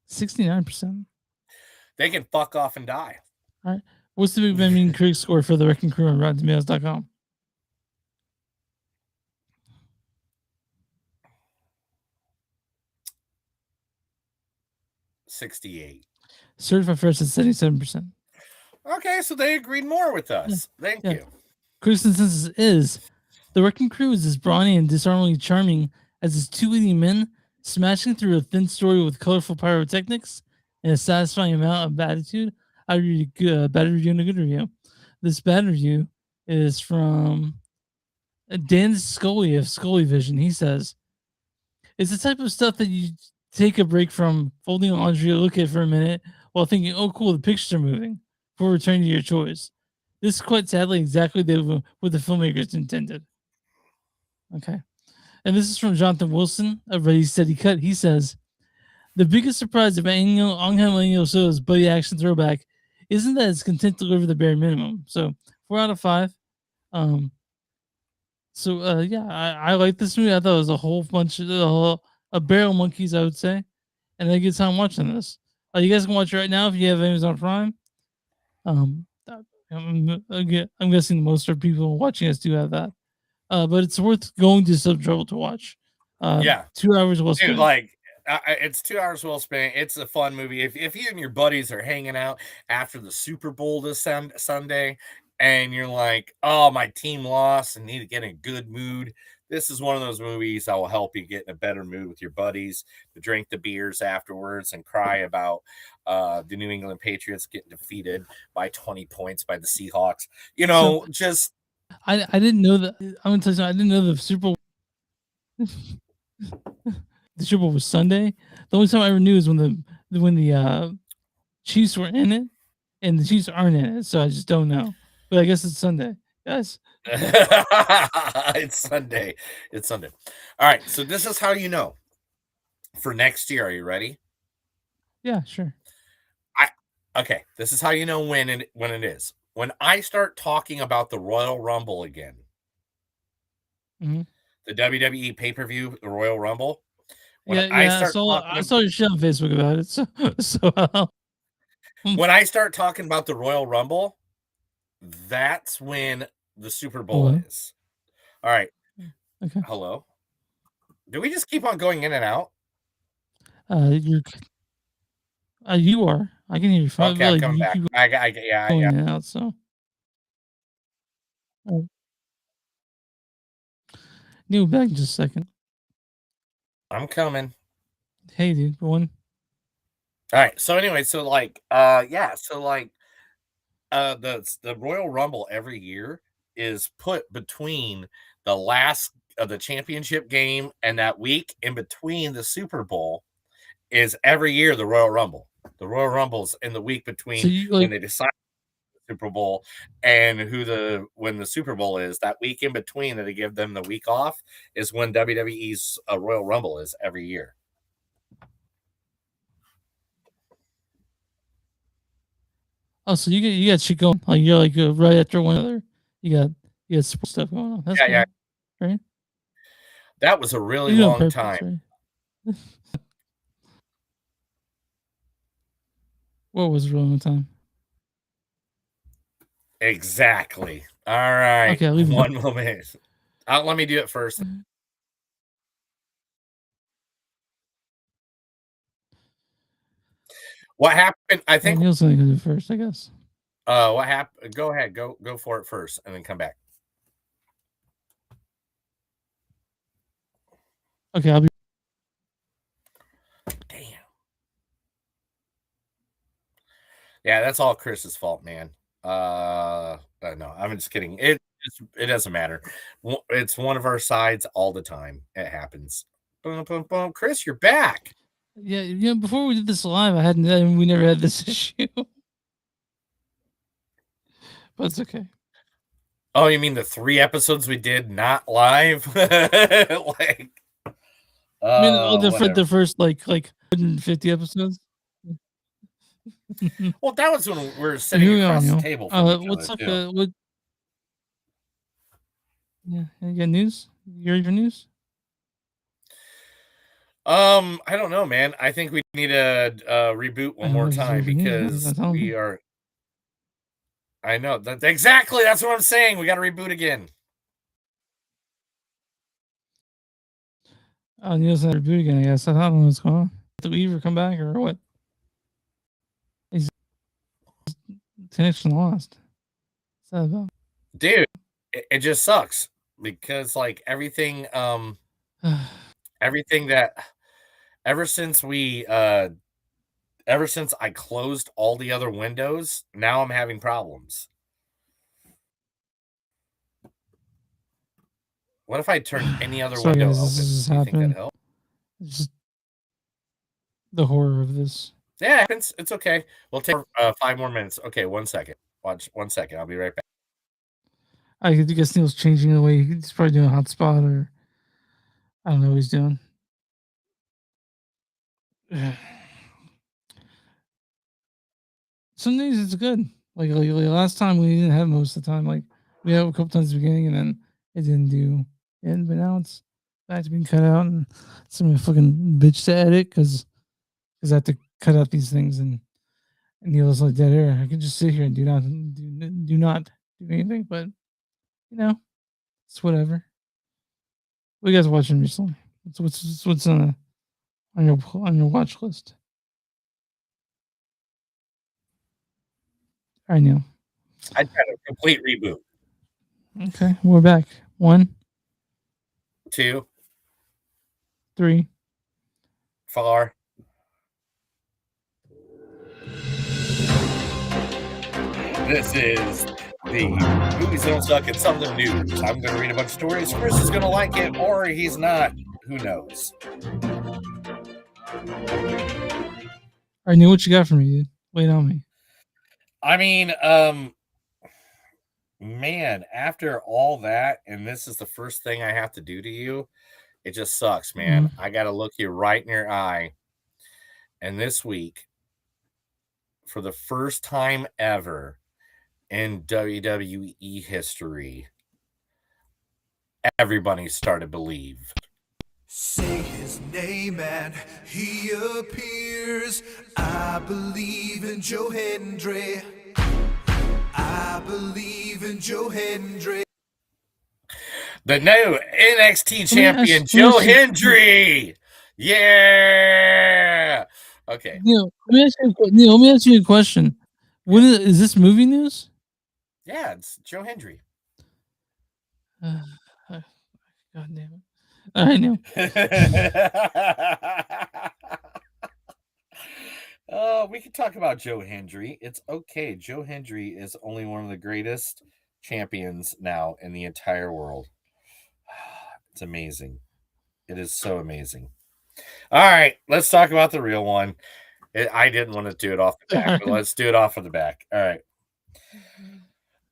69%. They can fuck off and die. All right. What's the Big Ben Mean Critic score for The Wrecking Crew on RottenTomatoes.com? 68. Certified Fresh at 77%. Okay, so they agreed more with us. Thank you. Critics' consensus is The Wrecking Crew is as brawny and disarmingly charming as his two leading men smashing through a thin story with colorful pyrotechnics and a satisfying amount of attitude. I read a bad review and a good review. This bad review is from Dan Scully of Scully Vision. He says, it's the type of stuff that you take a break from folding laundry, look at it for a minute while thinking, oh, cool, the pictures are moving, before returning to your choice. This is quite sadly exactly what the filmmakers intended. Okay. And this is from Jonathan Wilson of Ready Steady Cut. He says, the biggest surprise of Angel So's buddy action throwback isn't that it's content to deliver the bare minimum. So 4 out of 5. Yeah, I like this movie. I thought it was a whole bunch of a barrel of monkeys, I would say, and I had a good time watching this. You guys can watch it right now if you have Amazon Prime. I'm guessing most of people watching us do have that, but it's worth going to some trouble to watch. Yeah, 2 hours well spent. dude, like it's 2 hours well spent. It's a fun movie. If you and your buddies are hanging out after the Super Bowl this Sunday, and you're like, oh, my team lost and need to get in a good mood, this is one of those movies that will help you get in a better mood with your buddies, to drink the beers afterwards and cry about the New England Patriots getting defeated by 20 points by the Seahawks. You know, just I didn't know that. I'm gonna tell you something. I didn't know the Super Bowl. The Super Bowl was Sunday. The only time I ever knew is when the Chiefs were in it, and the Chiefs aren't in it. So I just don't know. But I guess it's Sunday. Yes. It's Sunday. It's Sunday. All right. So this is how you know for next year. Are you ready? Yeah, sure. Okay. This is how you know when it is. When I start talking about the Royal Rumble again, Mhm. the WWE pay-per-view, the Royal Rumble. When I saw your shit on Facebook about it. When I start talking about the Royal Rumble, that's when the Super Bowl is. All right. Okay. Hello. Do we just keep on going in and out? You are. I can hear you fine. Okay, I'm coming back. Going in and out, so. New back in just a second. I'm coming. Hey, dude. One. All right. So anyway, the Royal Rumble every year is put between the last of the championship game and that week in between the Super Bowl is every year the Royal Rumble. The Royal Rumble's in the week between when they decide the Super Bowl and when the Super Bowl is. That week in between that they give them the week off is when WWE's Royal Rumble is every year. Oh, so you got shit going. Like you're like right after one another. You got sports stuff going on. That's cool. Right. That was a really long time. Right? What was a really long time? Exactly. All right. Okay, I'll leave one moment. Let me do it first. What happened? I think Neil's gonna do first, I guess. What happened? Go ahead. Go for it first, and then come back. Okay, I'll be. Damn. Yeah, that's all Chris's fault, man. No, I'm just kidding. It doesn't matter. It's one of our sides all the time. It happens. Boom, boom, boom. Chris, you're back. Yeah, before we did this live, we never had this issue. But it's okay. Oh, you mean the 3 episodes we did not live? Like, I mean, the first like 150 episodes. Well, that was when we were sitting across the table. What's up? What? Yeah, you got news? You ready for news? I don't know, man. I think we need to reboot one more time because we are. I know that exactly. That's what I'm saying. We got to reboot again. Oh, Neil's not reboot again. I guess I don't know what's going on. Did we ever come back or what? His connection lost. What's that about? Dude, it just sucks because like everything Everything that ever since I closed all the other windows, now I'm having problems. What if I turned any other Sorry, window guys, open? this is Do you think that'd happening. help? Just the horror of this. Yeah, it happens. It's okay. We'll take 5 more minutes. Okay, 1 second. Watch 1 second. I'll be right back. I guess Neil's changing the way he's probably doing a hotspot, or I don't know what he's doing. Some days it's good. Like last time we didn't have most of the time. Like we had a couple times at the beginning, and then it didn't do it. But now it's back to being cut out, and some fucking bitch to edit because I have to cut out these things, and Neil's like dead air. I can just sit here and do not do anything, but you know, it's whatever. What are you guys watching recently? What's on your watch list? All right, Neil. I tried a complete reboot. Okay, we're back. 1, 2, 3. 4. This is the Movies Don't Suck at Something News. I'm going to read a bunch of stories. Chris is going to like it, or he's not. Who knows? All right, Neil, what you got for me, dude? Wait on me. I mean, man, after all that, and this is the first thing I have to do to you, it just sucks, man. I got to look you right in your eye. And this week, for the first time ever in WWE history, everybody started to believe. Say his name and he appears. I believe in Joe Hendry. I believe in Joe Hendry. The new NXT champion, Joe Hendry. Yeah. Okay. Neil, let me ask you a question. What is this movie news? Yeah, it's Joe Hendry. God damn it. I know. We can talk about Joe Hendry. It's okay. Joe Hendry is only one of the greatest champions now in the entire world. It's amazing. It is so amazing. All right, let's talk about the real one. I didn't want to do it off the back, but let's do it off of the back. All right.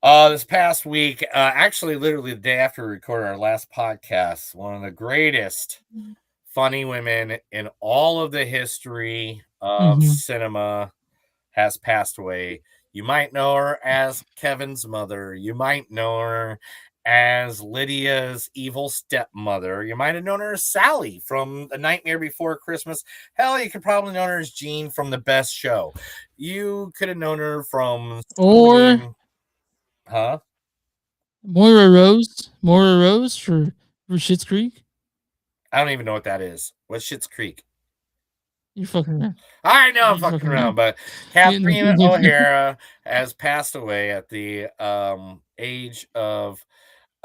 This past week, actually, literally the day after we recorded our last podcast, one of the greatest funny women in all of the history of cinema has passed away. You might know her as Kevin's mother. You might know her as Lydia's evil stepmother. You might have known her as Sally from The Nightmare Before Christmas. Hell, you could probably know her as Jean from The Best Show. You could have known her from Or huh? Moira Rose for Schitt's Creek. I don't even know what that is. What's Schitt's Creek? You fucking around. I know I'm fucking around, but Catherine O'Hara has passed away at the age of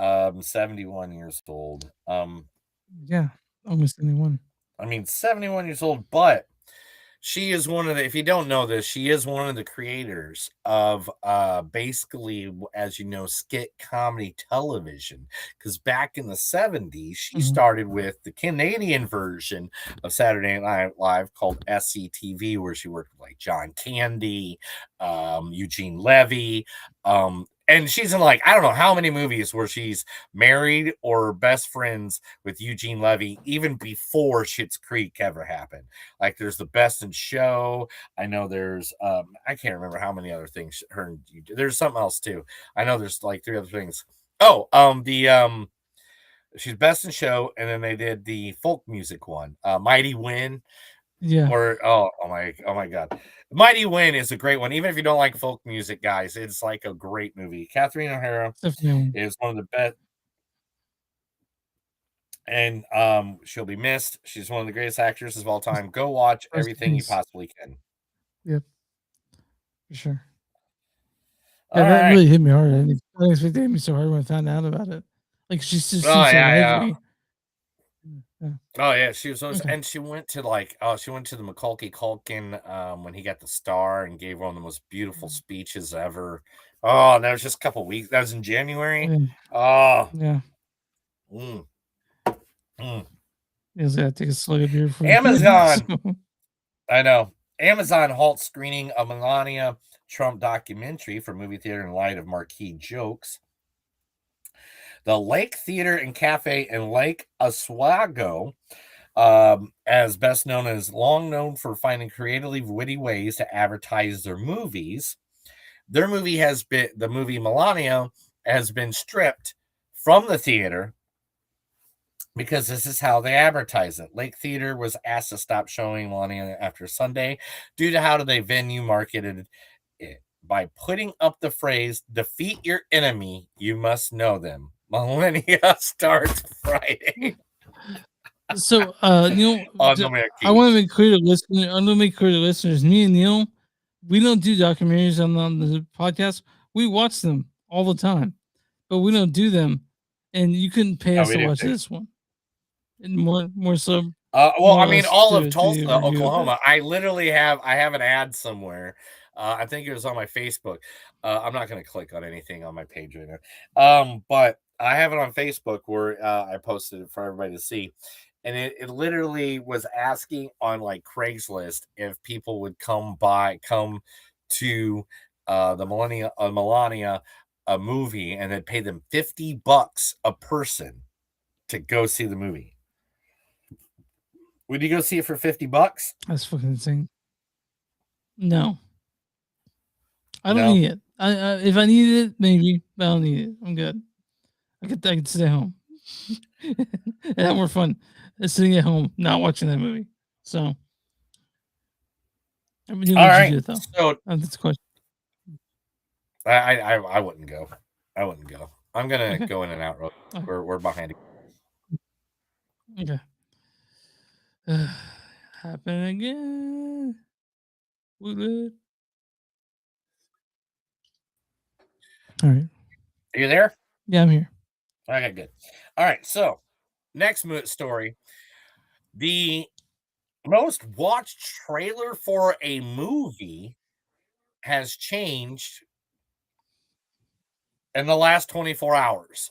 71 years old. Yeah, almost 71. I mean, 71 years old, but she is one of the, if you don't know this, she is one of the creators of basically, as you know, skit comedy television. Because back in the 70s, she started with the Canadian version of Saturday Night Live called SCTV, where she worked with like John Candy, Eugene Levy, and she's in like, I don't know how many movies where she's married or best friends with Eugene Levy, even before Schitt's Creek ever happened. Like there's The Best in Show. I know there's, I can't remember how many other things there's something else too. I know there's like 3 other things. Oh, she's Best in Show. And then they did the folk music one, Mighty Wind. Yeah. Or oh my God. Mighty Wind is a great one. Even if you don't like folk music, guys, it's like a great movie. Catherine O'Hara is one of the best. And she'll be missed. She's one of the greatest actresses of all time. Go watch everything you possibly can. Yep. For sure. Yeah, that really hit me hard. I didn't expect it to hit me so hard when I found out about it. Like she's just so heavy. Oh yeah, she was always, Okay. and she went to the Macaulay Culkin when he got the star and gave one of the most beautiful speeches ever. Oh, and that was just a couple weeks. That was in January. Yeah. Oh, Yeah. mm, mm. You just gotta take a slug of beer for Amazon. I know. Amazon halts screening of Melania Trump documentary for movie theater in light of marquee jokes. The Lake Theater and Cafe in Lake Oswego, as best known as long known for finding creatively witty ways to advertise their movies. The movie Melania has been stripped from the theater because this is how they advertise it. Lake Theater was asked to stop showing Melania after Sunday due to how they venue marketed it by putting up the phrase, "Defeat your enemy, you must know them." Millennia starts Friday. So, Neil, On the I want to make clear to listeners. I'm gonna make clear to listeners. Me and Neil, we don't do documentaries on the podcast. We watch them all the time, but we don't do them. And you couldn't pay No, us we to do watch too. this one. And more so. Well, more I or mean, less all to of Tulsa, review of it. Oklahoma. I literally have an ad somewhere. I think it was on my Facebook. I'm not going to click on anything on my page right now. But I have it on Facebook where I posted it for everybody to see. And it literally was asking on like Craigslist if people would come to the Melania a movie, and they'd pay them $50 a person to go see the movie. Would you go see it for $50? That's fucking insane. No, I don't No? need it. I if I need it, maybe, but I don't need it. I'm good. I could stay home and have more fun sitting at home, not watching that movie. So, I mean, All would right. you do it though? So That's the question. I wouldn't go. I wouldn't go. I'm gonna Okay. go in and out. Okay. We're behind. Okay. Happen again. Will it? All right. Are you there? Yeah, I'm here. Okay, good. All right. So next story. The most watched trailer for a movie has changed in the last 24 hours.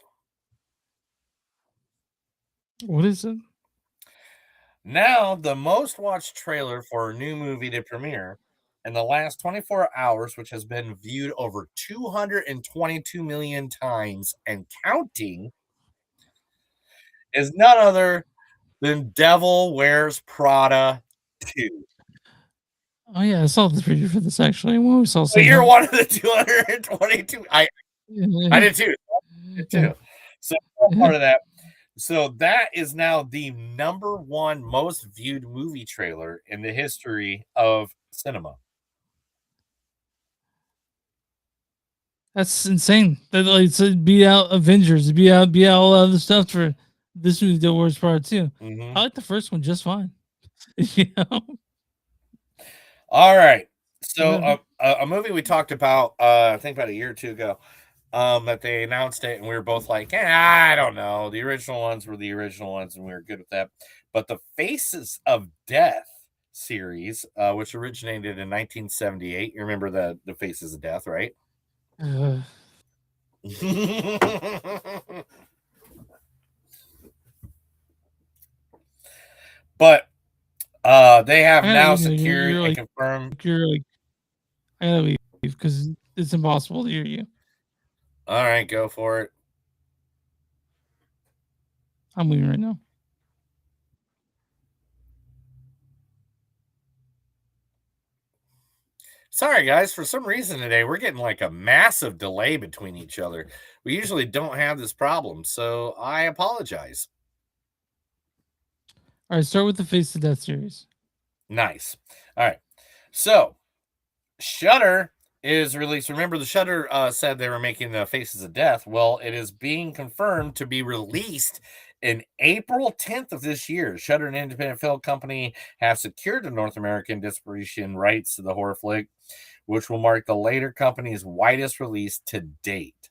What is it? Now, the most watched trailer for a new movie to premiere in the last 24 hours, which has been viewed over 222 million times and counting, is none other than Devil Wears Prada 2. Oh yeah, I saw the preview for this actually. When we saw So you're one of the 222. I did too. So part of that. So that is now the number one most viewed movie trailer in the history of cinema. That's insane. That like to be out Avengers, be out all other stuff for this movie, The Wars Part 2. Mhm. I like the first one just fine. You know? All right. So a movie we talked about, I think about a year or two ago, that they announced it, and we were both like, I don't know. The original ones were the original ones, and we were good with that. But the Faces of Death series, which originated in 1978. You remember the Faces of Death, right? But they have now secured and confirmed. You're like, I gotta leave because it's impossible to hear you. All right, go for it. I'm leaving right now. Sorry, guys. For some reason today, we're getting like a massive delay between each other. We usually don't have this problem, so I apologize. All right, start with the Face of Death series. Nice. All right. So, Shudder is released. Remember, the Shudder said they were making the Faces of Death. Well, it is being confirmed to be released in April 10th of this year. Shudder, an independent film company, have secured the North American distribution rights to the horror flick, which will mark the later company's widest release to date.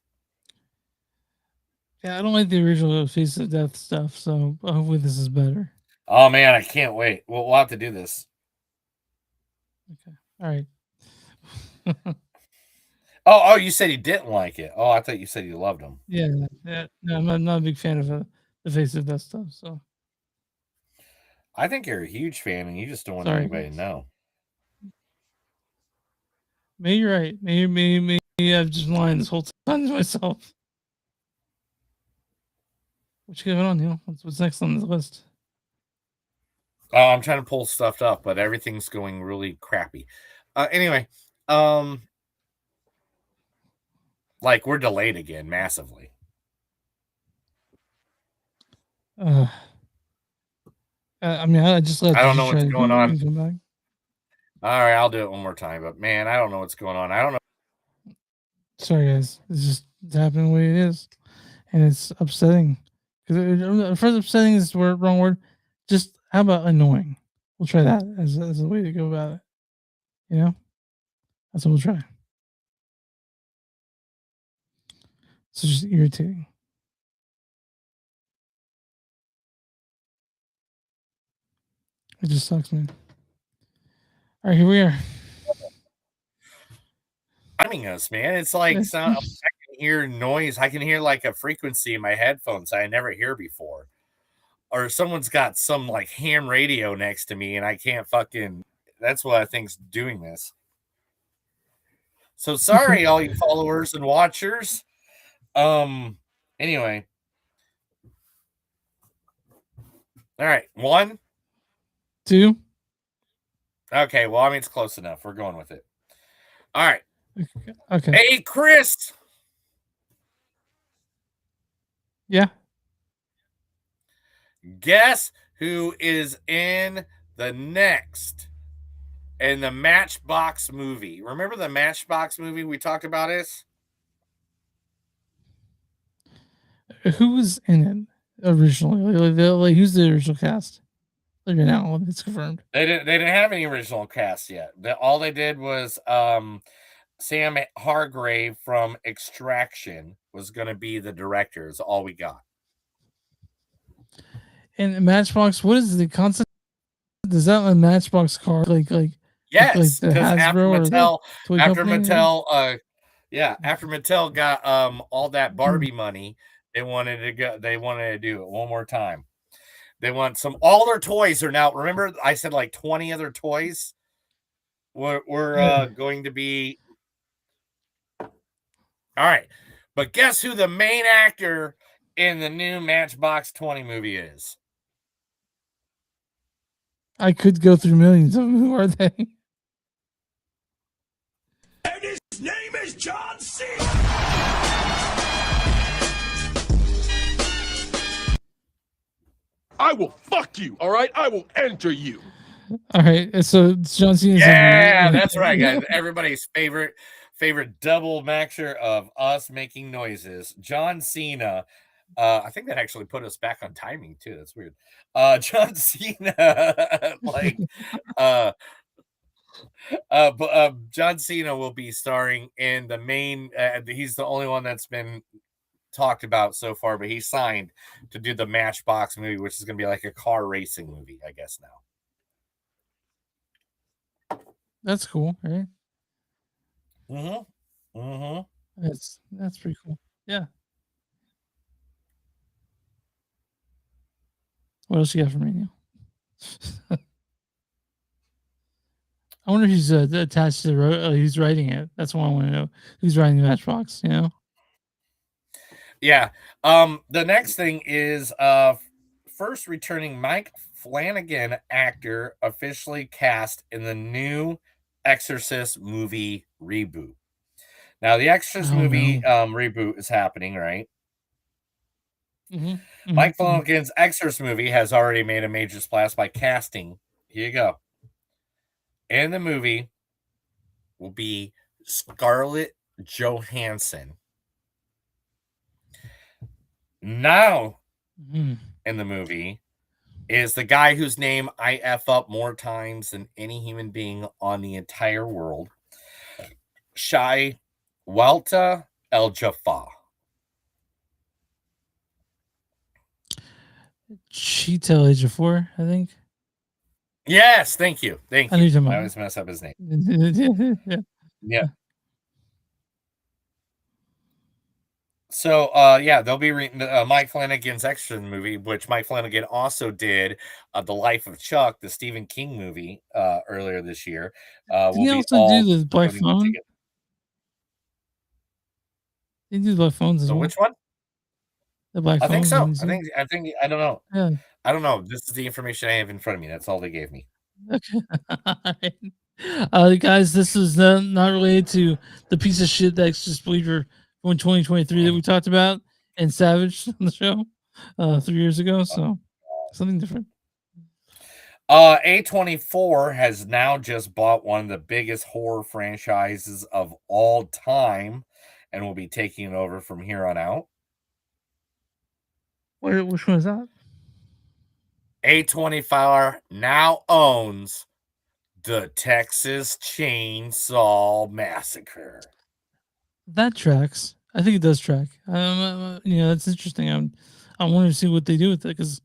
Yeah, I don't like the original Face of Death stuff, so hopefully this is better. Oh man, I can't wait. We'll have to do this. Okay. All right. Oh, you said you didn't like it. Oh, I thought you said you loved them. Yeah. No, I'm not a big fan of the Face of Death stuff. So I think you're a huge fan, and you just don't want sorry, anybody to guys. know. Maybe you're right. Maybe I've just lying this whole time to myself. What you got on, Neil? What's next on the list? I'm trying to pull stuff up, but everything's going really crappy. Anyway, like we're delayed again massively. I mean, I just let. I don't know what's going on. Come back. All right, I'll do it one more time. But man, I don't know what's going on. I don't know. Sorry, guys. It's happening the way it is, and it's upsetting. Because first, upsetting is the wrong word. Just how about annoying? We'll try that as a way to go about it. You know, that's what we'll try. It's just irritating. It just sucks, man. All right, here we are. Timing us, man. It's like sound. I can hear noise. I can hear like a frequency in my headphones I never hear before. Or someone's got some like ham radio next to me, and I can't fucking. That's what I think's doing this. So sorry, all you followers and watchers. Anyway. All right. 1, 2. Okay. Well, I mean, it's close enough. We're going with it. All right. Okay. Hey, Chris. Yeah. Guess who is in the Matchbox movie? Remember the Matchbox movie we talked about this? Who was in it originally? Like who's the original cast? Like right now, it's confirmed. They didn't have any original cast yet. All they did was Sam Hargrave from Extraction was going to be the director. Is all we got. And Matchbox, what is the concept? Is that a Matchbox car? Like yes, the Hasbro after Mattel got all that Barbie money, they wanted to do it one more time. They want all their toys are now. Remember, I said like 20 other toys were going to be. All right, but guess who the main actor in the new Matchbox 20 movie is? I could go through millions of them. Who are they? And his name is John Cena. I will fuck you, all right? I will enter you. All right, so John Cena. Yeah, that's right, guys. Everybody's favorite double maxer of us making noises. John Cena. I think that actually put us back on timing too. That's weird. John Cena, like, John Cena will be starring in the main. He's the only one that's been talked about so far, but he signed to do the Matchbox movie, which is going to be like a car racing movie, I guess now. That's cool, right? That's pretty cool. Yeah. What else you got for me, Neil? I wonder if he's attached to who's writing it. That's what I want to know. Who's writing the Matchbox? You know. Yeah. The next thing is first returning Mike Flanagan actor officially cast in the new Exorcist movie reboot. Now the Exorcist movie reboot is happening, right? Mike Flanagan's Exorcist movie has already made a major splash by casting. Here you go. In the movie will be Scarlett Johansson. Now, in the movie, is the guy whose name I F up more times than any human being on the entire world, Shai Walta El Jaffa. Cheeto Ejiofor, I think. Yes, thank you. Thank I know you. you're talking I about. always mess up his name. Yeah. Yeah. So, yeah, they'll be Mike Flanagan's Extra movie, which Mike Flanagan also did The Life of Chuck, the Stephen King movie, earlier this year. Did Will he be also all do the by coming phone? together. Did he do the by phones as So well? which one? The by I think phone. so. ones, I think I don't know. Yeah. I don't know. This is the information I have in front of me. That's all they gave me. Okay. Guys, this is not related to the piece of shit that's just believer from 2023 that we talked about and Savage on the show 3 years ago. So something different. A24 has now just bought one of the biggest horror franchises of all time and will be taking it over from here on out. Which one is that? A24 now owns the Texas Chainsaw Massacre. That tracks. I think it does track. That's interesting. I want to see what they do with it because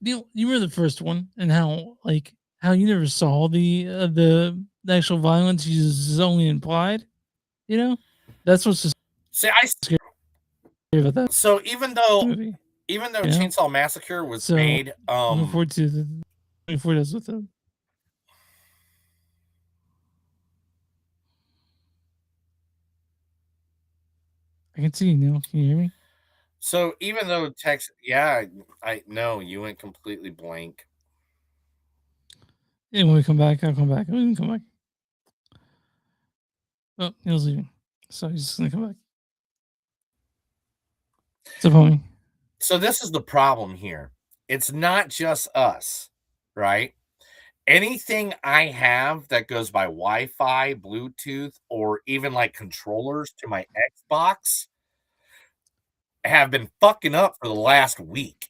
you remember the first one and how you never saw the actual violence. You just only implied. That's what's just See, scary about that. So even though movie, Chainsaw Massacre was So, made, looking forward to this with them. I can see you now. Can you hear me? so even though Texas, yeah, I know you went completely blank. Yeah, when we come back, I'll come back. We can come back. Oh, Neil's leaving, so he's just gonna come back. So, homie. So this is the problem here. It's not just us, right? Anything I have that goes by Wi-Fi, Bluetooth, or even like controllers to my Xbox have been fucking up for the last week.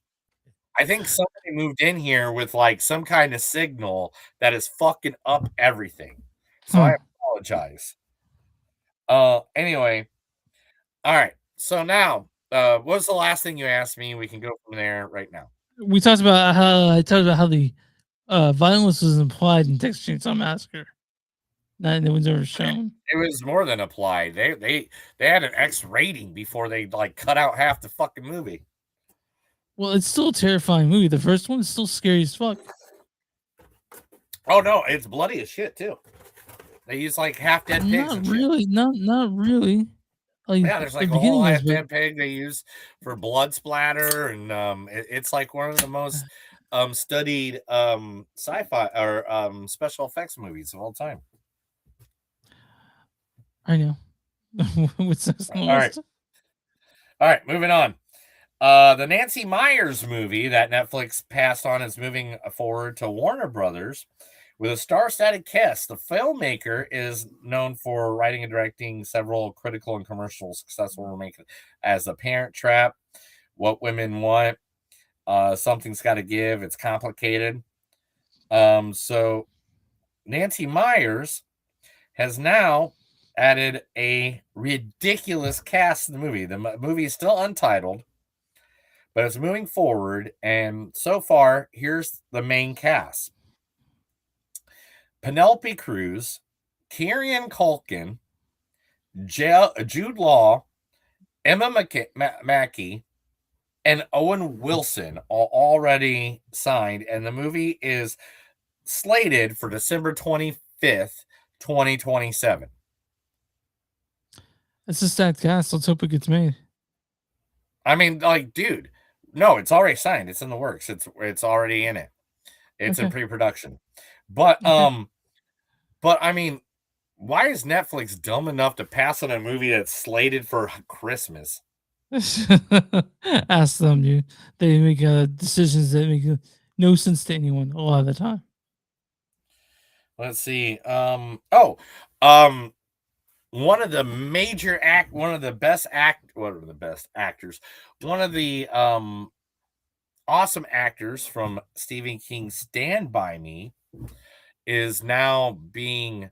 I think somebody moved in here with like some kind of signal that is fucking up everything. So I apologize. Anyway. All right. So now, what was the last thing you asked me? We can go from there right now. We talked about how the violence was implied in Texas Chainsaw Massacre. That it was never shown. It was more than applied. They had an X rating before they like cut out half the fucking movie. Well, it's still a terrifying movie. The first one is still scary as fuck. Oh no, it's bloody as shit too. They use like half dead pigs. Not really. Not really. Like, yeah, there's like a whole half dead pig they use for blood splatter, and it's like one of the most studied sci-fi or special effects movies of all time. I know. What's this All right, moving on. The Nancy Meyers movie that Netflix passed on is moving forward to Warner Brothers with a star-studded cast. The filmmaker is known for writing and directing several critical and commercial successful remakes as The Parent Trap, What Women Want, Something's Gotta Give, It's Complicated. So Nancy Meyers has now added a ridiculous cast in the movie. The movie is still untitled, but it's moving forward. And so far, here's the main cast: Penelope Cruz, Kieran Culkin, Jude Law, Emma Mackey, and Owen Wilson are already signed. And the movie is slated for December 25th, 2027. It's a stacked cast. Let's hope it gets made. I mean, like, dude, no, it's already signed. It's in the works. It's already in it. It's in pre-production. But but I mean, why is Netflix dumb enough to pass on a movie that's slated for Christmas? Ask them, dude. They make decisions that make no sense to anyone a lot of the time. Let's see. One of the best actors, one of the awesome actors from Stephen King's Stand By Me is now being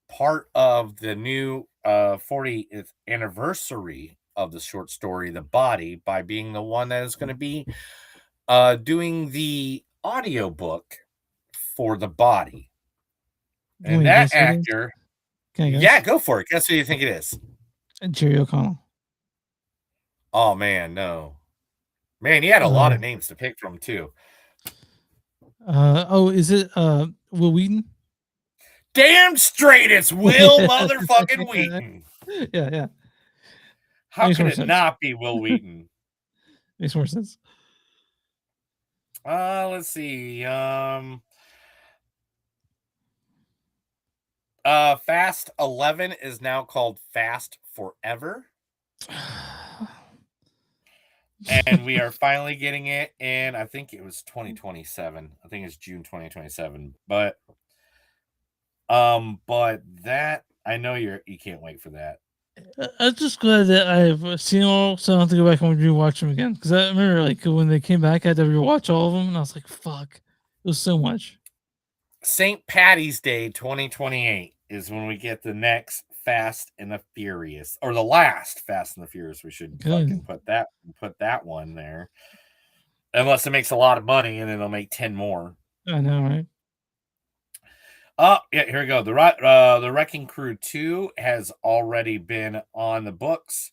part of the new 40th anniversary of the short story The Body by being the one that is going to be doing the audiobook for The Body. And Wait, that guess who it is? actor, Can I guess? yeah, go for it. Guess who you think it is? Jerry O'Connell. Oh man, no. Man, he had a lot of names to pick from too. Is it Will Wheaton? Damn straight, it's Will motherfucking Wheaton. Yeah. How Makes could more it sense. not be Will Wheaton? Makes more sense. Let's see. Fast 11 is now called Fast Forever. And we are finally getting it in, I think it was 2027. I think it's June 2027. But that, I know you can't wait for that. I'm just glad that I've seen all, so I don't have to go back and rewatch them again. Because I remember, like, when they came back, I had to rewatch all of them, and I was like, "Fuck!" It was so much. St. Patty's Day 2028 is when we get the next Fast and the Furious, or the last Fast and the Furious. We should fucking put that one there, unless it makes a lot of money and it'll make 10 more. I know, right? Oh, yeah, here we go. The Wrecking Crew 2 has already been on the books.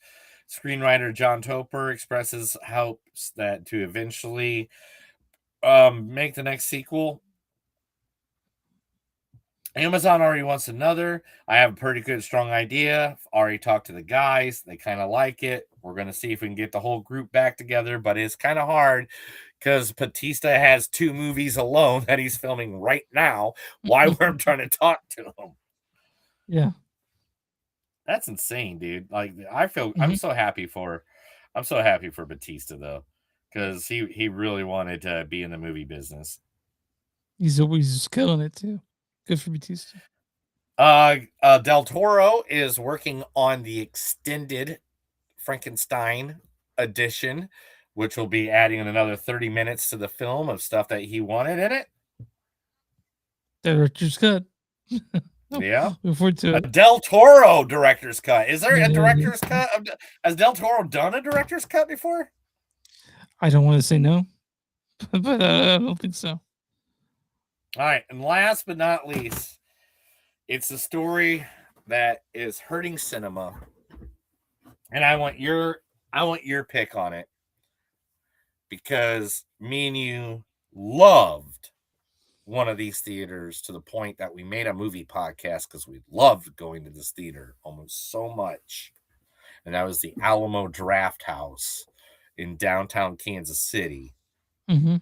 Screenwriter John Topper expresses hopes that to eventually make the next sequel. Amazon already wants another. I have a pretty good, strong idea. Already talked to the guys. They kind of like it. We're going to see if we can get the whole group back together, but it's kind of hard because Batista has 2 movies alone that he's filming right now while we're trying to talk to him. Yeah. That's insane, dude. Like, I'm so happy for Batista though, because he really wanted to be in the movie business. He's always just killing it too. Good for Batista. Del Toro is working on the extended Frankenstein edition, which will be adding another 30 minutes to the film of stuff that he wanted in it. Director's cut. Yeah. Look forward to A it. Del Toro director's cut. Is there Yeah, a yeah, director's cut? Has Del Toro done a director's cut before? I don't want to say no, but I don't think so. All right, and last but not least, it's a story that is hurting cinema, and I want your pick on it, because me and you loved one of these theaters to the point that we made a movie podcast because we loved going to this theater almost so much, and that was the Alamo Drafthouse in downtown Kansas City. Mm-hmm.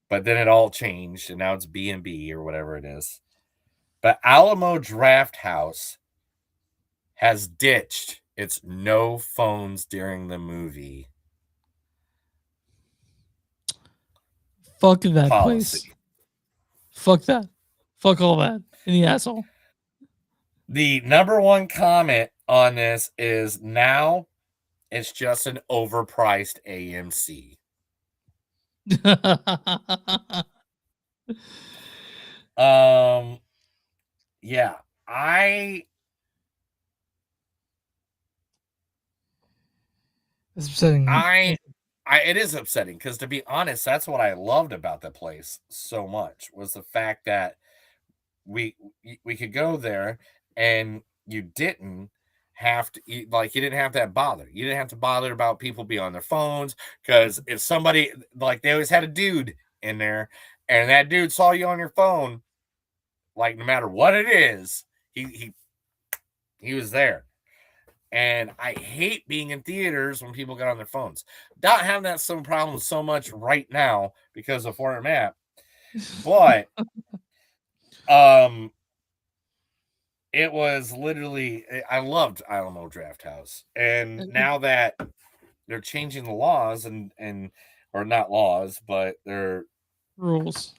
But then it all changed, and now it's B&B or whatever it is. But Alamo Drafthouse has ditched its no phones during the movie Fuck that policy. place. Fuck that. Fuck all that. Any asshole. The number one comment on this is now it's just an overpriced AMC. Yeah, It's upsetting. It is upsetting because, to be honest, that's what I loved about the place so much, was the fact that we could go there and you didn't have to you didn't have that bother. You didn't have to bother about people being on their phones, because if somebody, like, they always had a dude in there, and that dude saw you on your phone, like, no matter what it is, he was there. And I hate being in theaters when people get on their phones. Not having that some problem so much right now because of where I'm at. But it was literally, I loved Alamo Drafthouse. And now that they're changing the laws or not laws, but they're rules.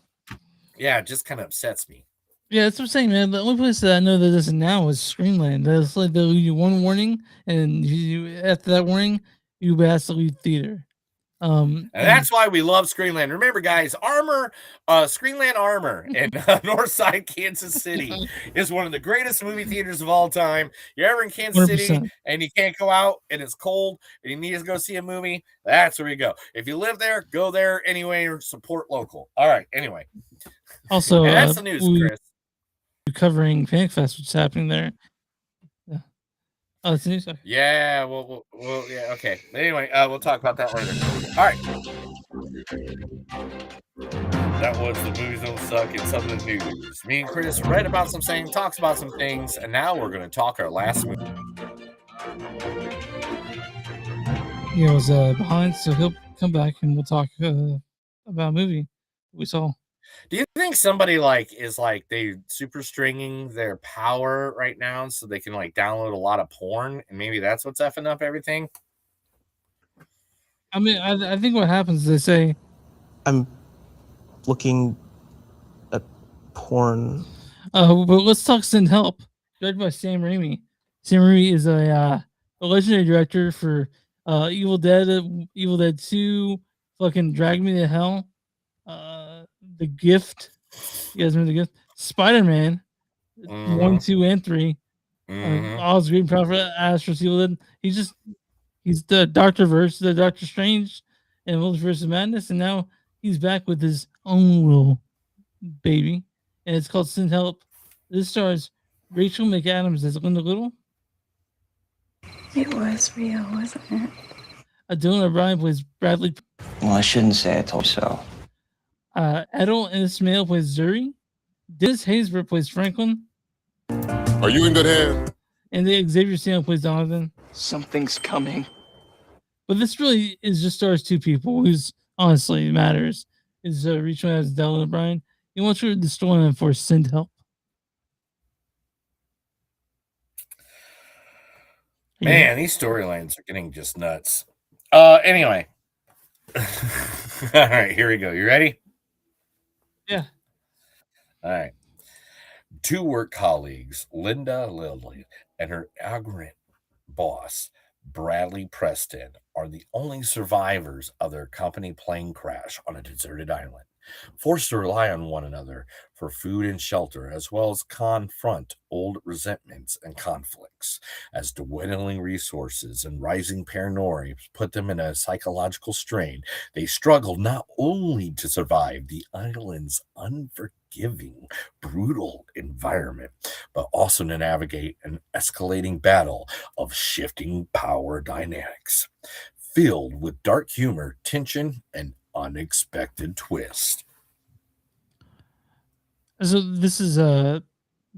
Yeah, it just kind of upsets me. Yeah, that's what I'm saying, man. The only place that I know that doesn't now is Screenland. That's like they'll give you one warning, and you after that warning, you have to leave theater. And that's why we love Screenland. Remember, guys, Screenland Armor in Northside, Kansas City is one of the greatest movie theaters of all time. You're ever in Kansas 100%. City and you can't go out and it's cold and you need to go see a movie, that's where you go. If you live there, go there anyway or support local. All right, anyway. Also, And that's the news, Chris. Covering FanFest, which is happening there. Yeah. Oh, it's the news. Okay. Yeah, well, yeah, okay. Anyway, we'll talk about that later. All right. That was the Movies Don't Suck and some of the news. Me and Chris read about some things, talks about some things, and now we're going to talk our last movie. He was behind, so he'll come back and we'll talk about a movie we saw. Do you think somebody is they super stringing their power right now so they can download a lot of porn and maybe that's what's effing up everything? I mean, I think what happens is they say, I'm looking at porn. but let's talk Send Help, directed by Sam Raimi. Sam Raimi is a legendary director for Evil Dead 2, fucking Drag Me to Hell, The Gift. You guys remember The Gift? Spider-Man 1, 2, and 3. Oz Green Prophet, Astro's Evil Dead. He's the Doctor-verse, the Doctor Strange, and Multiverse of Madness, and now he's back with his own little baby, and it's called Send Help. This stars Rachel McAdams as Linda Little. It was real, wasn't it? Dylan O'Brien plays Bradley. Well, I shouldn't say I told you so. Edel Ismail plays Zuri. Dennis Haysbert plays Franklin. Are you in good hands? And the Xavier Sam plays Donovan. Something's coming. But this really is just stars two people who's honestly matters. Is Rachel as Dylan O'Brien. You want to read the storyline for Send Help? Man, these storylines are getting just nuts. Anyway. All right, here we go. You ready? Yeah. All right. Two work colleagues, Linda Lilly and her arrogant boss, Bradley Preston, are the only survivors of their company plane crash on a deserted island, forced to rely on one another for food and shelter, as well as confront old resentments and conflicts. As dwindling resources and rising paranoia put them in a psychological strain, they struggle not only to survive the island's unforgiving, brutal environment, but also to navigate an escalating battle of shifting power dynamics, filled with dark humor, tension, and unexpected twist. So this is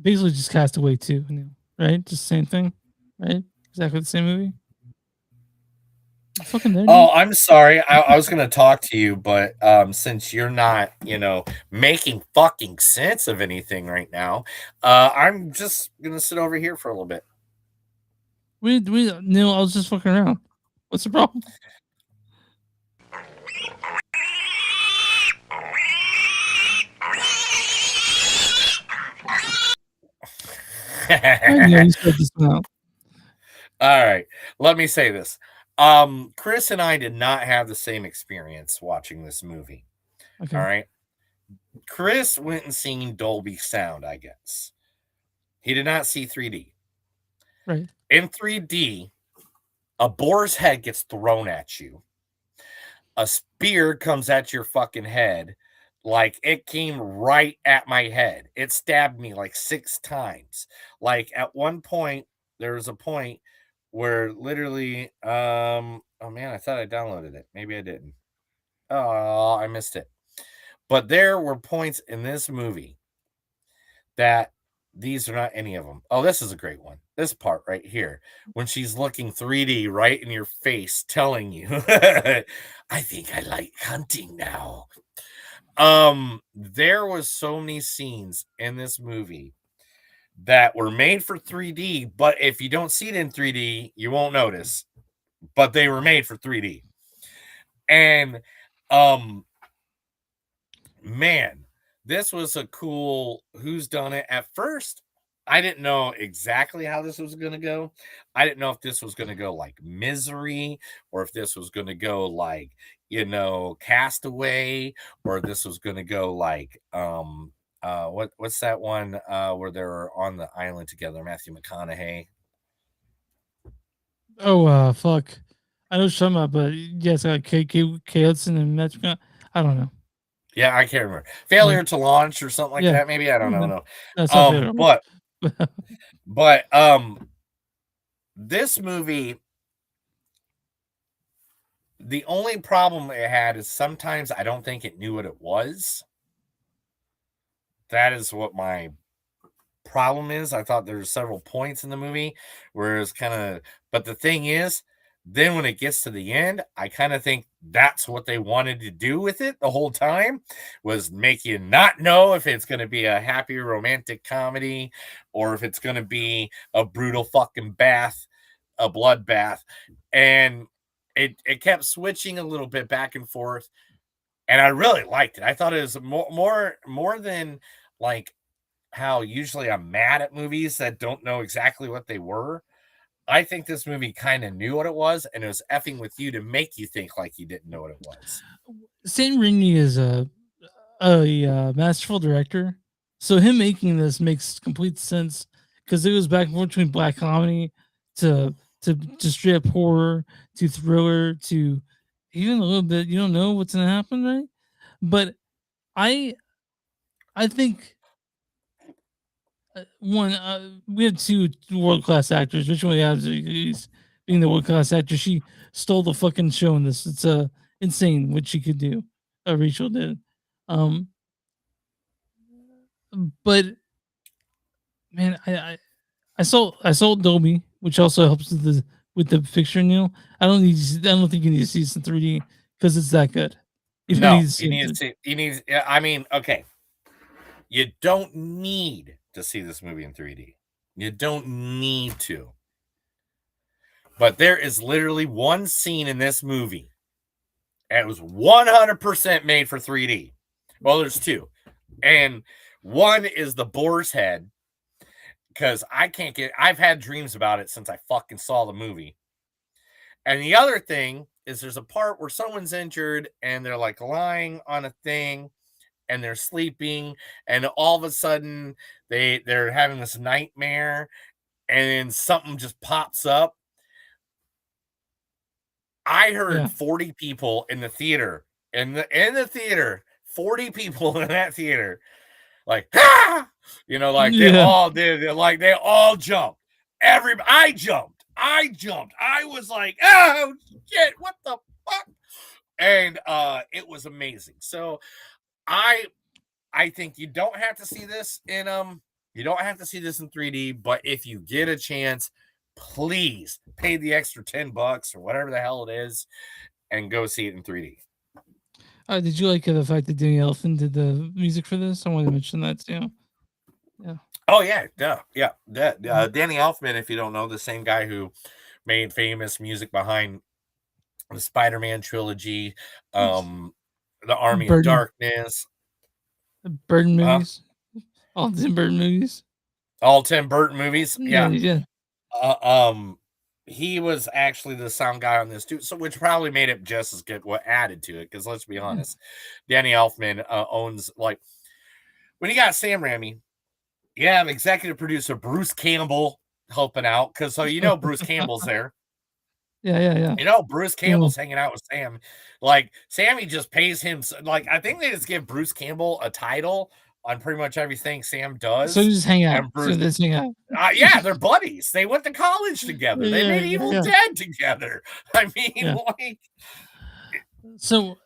basically just Castaway 2, right? Just same thing, right? Exactly the same movie. Fucking there, Oh, I'm sorry. I was going to talk to you, but since you're not, making fucking sense of anything right now, I'm just going to sit over here for a little bit. No, I was just fucking around. What's the problem? I know you said this one out. All right. Let me say this. Chris and I did not have the same experience watching this movie. Okay. All right. Chris went and seen Dolby Sound, I guess. He did not see 3D. Right. In 3D, a boar's head gets thrown at you. A spear comes at your fucking head. Like, it came right at my head. It stabbed me like 6 times. Like, at one point, there was a point where literally, oh man, I thought I downloaded it. Maybe I didn't. Oh, I missed it. But there were points in this movie that these are not any of them. Oh, this is a great one. This part right here, when she's looking 3D right in your face, telling you, I think I like hunting now. There was so many scenes in this movie that were made for 3D, but if you don't see it in 3D, you won't notice. But they were made for 3D. And man, this was a cool whodunit. At first, I didn't know exactly how this was going to go. I didn't know if this was going to go like Misery or if this was going to go like, Castaway, or this was going to go like what's that one where they're on the island together, Matthew McConaughey. Oh, fuck. I know what you're talking about, but yes, K. Hudson and Matthew. I don't know. Yeah, I can't remember. Failure to Launch or something like that. Maybe I don't know. No. That's not fair. But this movie, the only problem it had is sometimes I don't think it knew what it was. That is what my problem is. I thought there were several points in the movie where it's kind of, but the thing is, then when it gets to the end, I kind of think that's what they wanted to do with it the whole time, was make you not know if it's going to be a happy romantic comedy or if it's going to be a brutal fucking a bloodbath. And it kept switching a little bit back and forth. And I really liked it. I thought it was more than like how usually I'm mad at movies that don't know exactly what they were. I think this movie kind of knew what it was, and it was effing with you to make you think like you didn't know what it was. Sam Raimi is a masterful director, so him making this makes complete sense because it goes back and forth between black comedy to straight up horror to thriller to even a little bit you don't know what's gonna happen, right? But I think we have two world-class actors. Which one is being the world-class actor? She stole the fucking show in this. It's insane what she could do. Rachel did. But man, I saw Dolby, which also helps with the picture, Neil. I don't think you need to see this in 3D because it's that good. You need. I mean, okay. You don't need to see this movie in 3D. You don't need to. But there is literally one scene in this movie. And it was 100% made for 3D. Well, there's two. And one is the boar's head. Because I've had dreams about it since I fucking saw the movie. And the other thing is there's a part where someone's injured and they're like lying on a thing and they're sleeping, and all of a sudden they're having this nightmare, and then something just pops up. I heard 40 people in the theater, in the theater, 40 people in that theater, like they all did, like they all jumped. I jumped. I was like, oh shit, what the fuck? And it was amazing. So I think you don't have to see this in 3D, but if you get a chance, please pay the extra $10 or whatever the hell it is and go see it in 3D. Did you like the fact that Danny Elfman did the music for this? I wanted to mention that too. Yeah. Oh yeah, yeah. Danny Elfman, if you don't know, the same guy who made famous music behind the Spider-Man trilogy, the Army of Darkness, Burton movies, all 10 Burton movies. All 10 Burton movies. Yeah. Yeah. He was actually the sound guy on this too, so which probably made it just as good. What added to it? Because let's be honest, Danny Elfman owns, like, when you got Sam Raimi, you have executive producer Bruce Campbell helping out because Bruce Campbell's there. Yeah. Bruce Campbell's hanging out with Sam. Like, Sammy just pays him. Like, I think they just give Bruce Campbell a title on pretty much everything Sam does. So you just hang out. Yeah, they're buddies. They went to college together. They made Evil Dead together. I mean, like. So,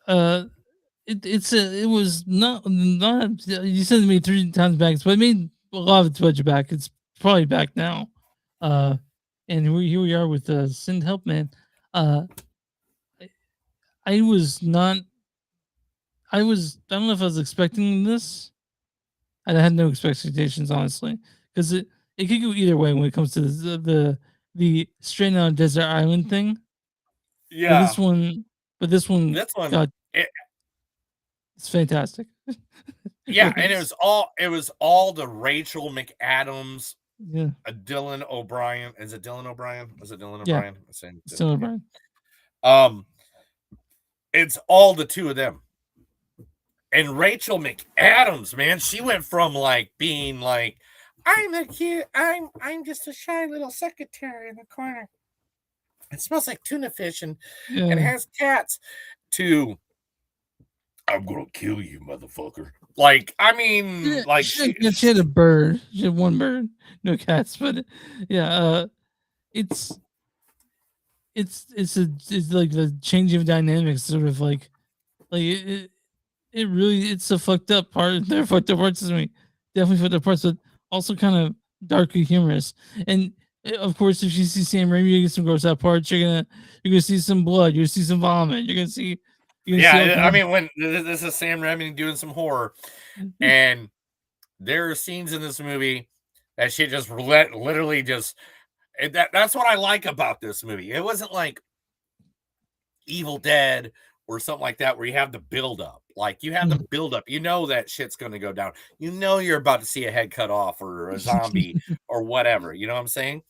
it was not. You said to me 3 times back, but it made a lot of its budget back. It's probably back now. And here we are with Send Help Man. I don't know if I was expecting this. I had no expectations, honestly, because it could go either way when it comes to the stranded on a desert island thing. Yeah. But this one, it's fantastic. Yeah, and it was all the Rachel McAdams. Yeah. Dylan O'Brien. Is it Dylan O'Brien? Was it Dylan Yeah. O'Brien? Dylan O'Brien. It's all the two of them. And Rachel McAdams, man, she went from like being like, I'm just a shy little secretary in the corner. It smells like tuna fish and has cats, to I'm gonna kill you, motherfucker. Like, I mean, like she had a bird. She had one bird, no cats. But yeah, it's like the change of dynamics, sort of like it really, it's a fucked up part. There are fucked up parts of me, definitely fucked up parts, but also kind of darkly humorous. And of course, if you see Sam Raimi, you get some gross out parts. You're gonna see some blood. You're gonna see some vomit. You're gonna see. I mean, when this is Sam Raimi doing some horror, and there are scenes in this movie that she just literally just. That's what I like about this movie. It wasn't like Evil Dead or something like that, where you have the build up. Like, you have the build up. You know that shit's going to go down. You know you're about to see a head cut off or a zombie or whatever. You know what I'm saying?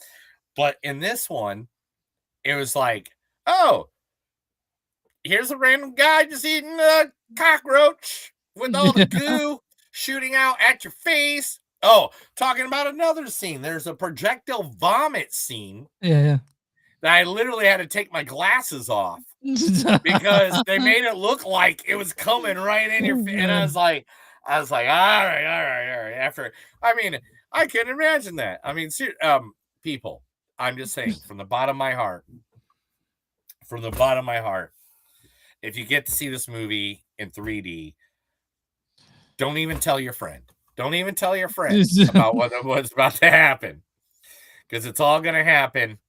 But in this one, it was like, oh, here's a random guy just eating a cockroach with all the goo shooting out at your face. Oh, talking about another scene. There's a projectile vomit scene. Yeah. That I literally had to take my glasses off because they made it look like it was coming right in your face. And I was like, all right. After, I mean, I can imagine that. I mean, people, I'm just saying, from the bottom of my heart, if you get to see this movie in 3D, don't even tell your friend. Don't even tell your friends about what's about to happen, because it's all going to happen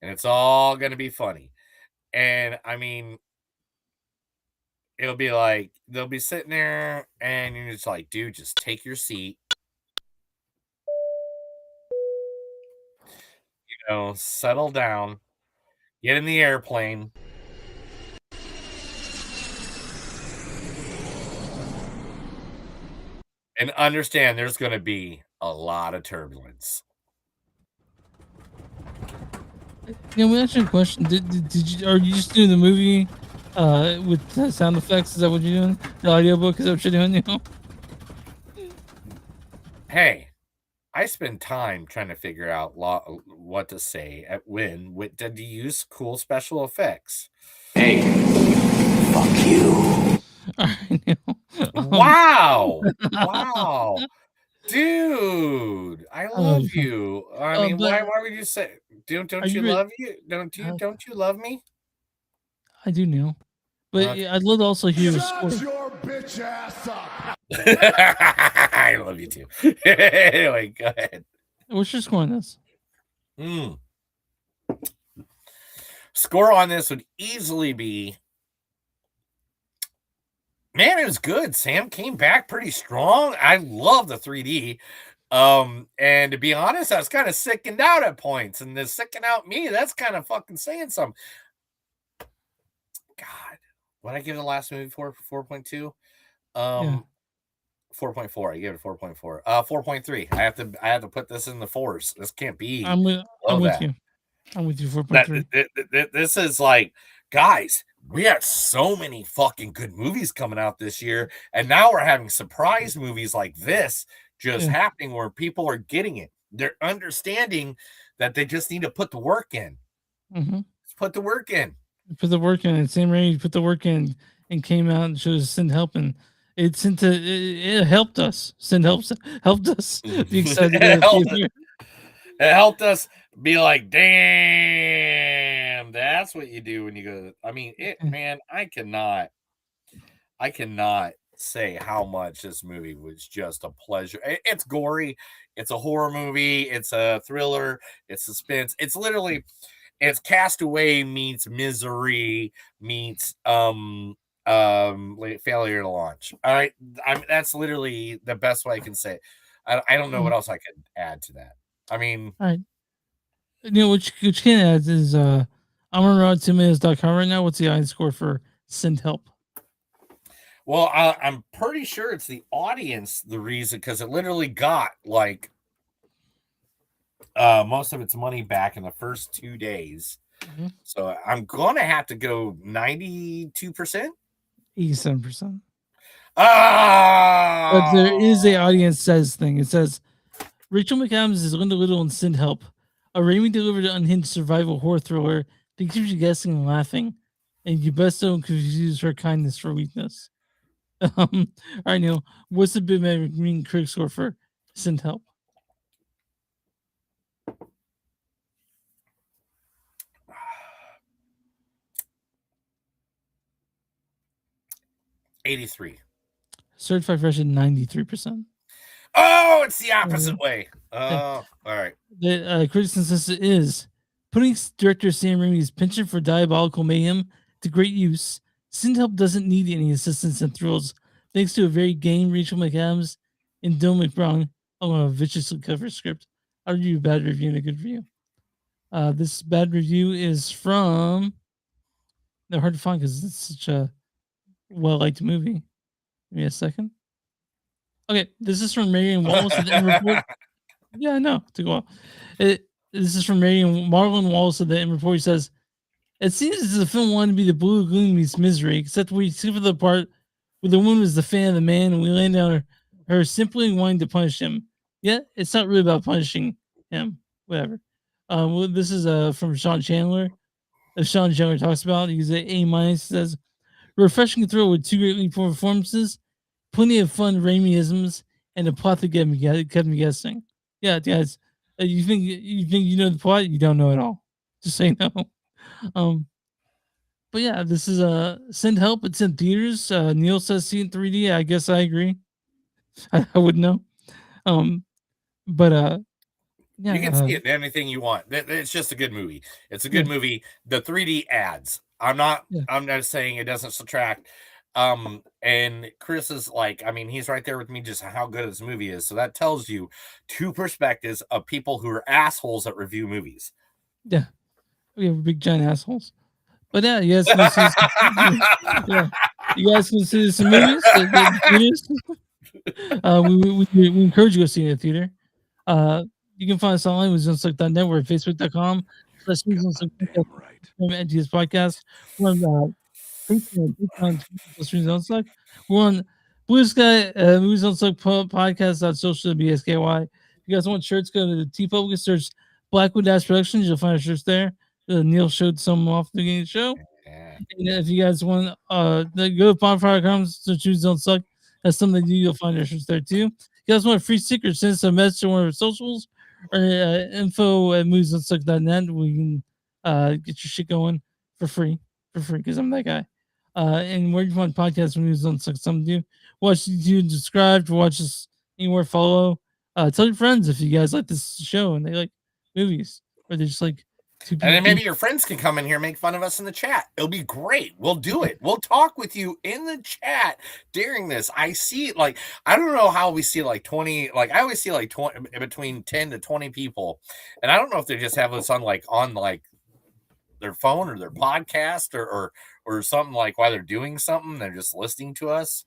and it's all going to be funny. And I mean, it'll be like, they'll be sitting there and you're just like, dude, just take your seat. You know, settle down, get in the airplane. And understand there's going to be a lot of turbulence. Yeah, we asked you a question. Are you just doing the movie with sound effects? Is that what you're doing? The audiobook, is that what you're doing now? Hey, I spend time trying to figure out what to say at when. Did you use cool special effects? Hey, fuck you. I know. Wow. Dude, I love you. I mean, why would you say don't you love you? Don't you love me? I do now. But I'd love to also hear the score. Shut your bitch ass up. I love you too. Anyway, go ahead. What's your score on this? Score on this would easily be, man, it was good. Sam came back pretty strong. I love the 3D. And to be honest, I was kind of sickened out at points. And the sicking out me, that's kind of fucking saying something. God, what I give the last movie for 4.2? 4.4. I gave it 4.4. 4.3. I have to put this in the fours. This can't be. I'm with you. I'm with you. 4.3. This is like, guys, we had so many fucking good movies coming out this year, and now we're having surprise movies like this just happening where people are getting it. They're understanding that they just need to put the work in. Let's put the work in. Put the work in. And Sam Raimi put the work in and came out and showed us Send Help, and it helped us. Send helped us be excited. It helped us be like, damn, that's what you do when you go. I mean, man, I cannot say how much this movie was just a pleasure. It's gory, it's a horror movie, it's a thriller, it's suspense. It's literally, it's Castaway meets Misery meets failure to launch. All right, that's literally the best way I can say it. I don't know what else I could add to that. I mean, all right. You know, which can add is I'm on RottenTomatoes.com right now. What's the audience score for Send Help? Well, I'm pretty sure it's the audience, the reason, because it literally got like most of its money back in the first 2 days. So I'm going to have to go 92%. 87%. Ah! But there is a audience says thing. It says Rachel McAdams is Linda Little in Sin Help, a Raimi-delivered unhinged survival horror thriller that keeps you guessing and laughing, and you best don't confuse her kindness for weakness. All right, Neil, what's the Big Man Green critic score for Sin Help? $83. Certified Fresh at 93%. Oh, it's the opposite way. Oh, all right. The critics' consensus is putting director Sam Raimi's penchant for diabolical mayhem to great use. Sin Help doesn't need any assistance and thrills, thanks to a very game Rachel McAdams and Dylan McBrown along a viciously covered script. I'll review a bad review and a good review. This bad review is from. They're hard to find because it's such a well-liked movie. Give me a second. Okay, this is from Marion Wallace of the End Report. Yeah, I know. Took a while. This is from Marlon Wallace of the End Report. He says, "It seems as if the film wanted to be the Blue Lagoon meets Misery, except we skip for the part where the woman was the fan of the man, and we land on her simply wanting to punish him. Yet it's not really about punishing him. Whatever." Well, this is from Sean Chandler. As Sean Chandler talks about, he's at A-. He says, "Refreshing thrill with two great lead performances, plenty of fun Raimi-isms, and a plot that kept me guessing." Yeah, guys, you think you know the plot? You don't know it all. Just say no. But yeah, this is Send Help. It's in theaters. Neil says see it in 3D. I guess I agree. I wouldn't know. But yeah, you can see it in anything you want. It's just a good movie. It's a good movie. The 3D adds. I'm not saying it doesn't subtract. And Chris is like, I mean, he's right there with me just how good this movie is. So that tells you two perspectives of people who are assholes that review movies. Yeah. We have big giant assholes. But yeah, you guys can see you guys can see some movies. We encourage you to go see it in the theater. You can find us online with ZoneSuck.net. We're at Facebook.com/ZoneSuck podcast. We're on Facebook. We're on Blue Sky Movies on Suck podcast.social BSKY. If you guys want shirts, go to the TeePublic, search Blackwood Dash Productions. You'll find our shirts there. Neil showed some off the beginning of the show. And if you guys want go to bonfire.com to choose Don't Suck. That's something to do. You'll find our shirts there too. If you guys want a free sticker, send us a message on one of our socials or info@moviesdon'tsuck.net. We can get your shit going for free because I'm that guy. And where you find podcasts from Movies Don't Suck, something to do. Watch YouTube, subscribe, watch us anywhere, follow. Tell your friends if you guys like this show and they like movies, or they just like. And then maybe your friends can come in here and make fun of us in the chat. It'll be great. We'll do it. We'll talk with you in the chat during this. I see it like, I don't know how we see like 20, like I always see like 20, between 10 to 20 people. And I don't know if they just have us on like their phone or their podcast or something, like while they're doing something, they're just listening to us.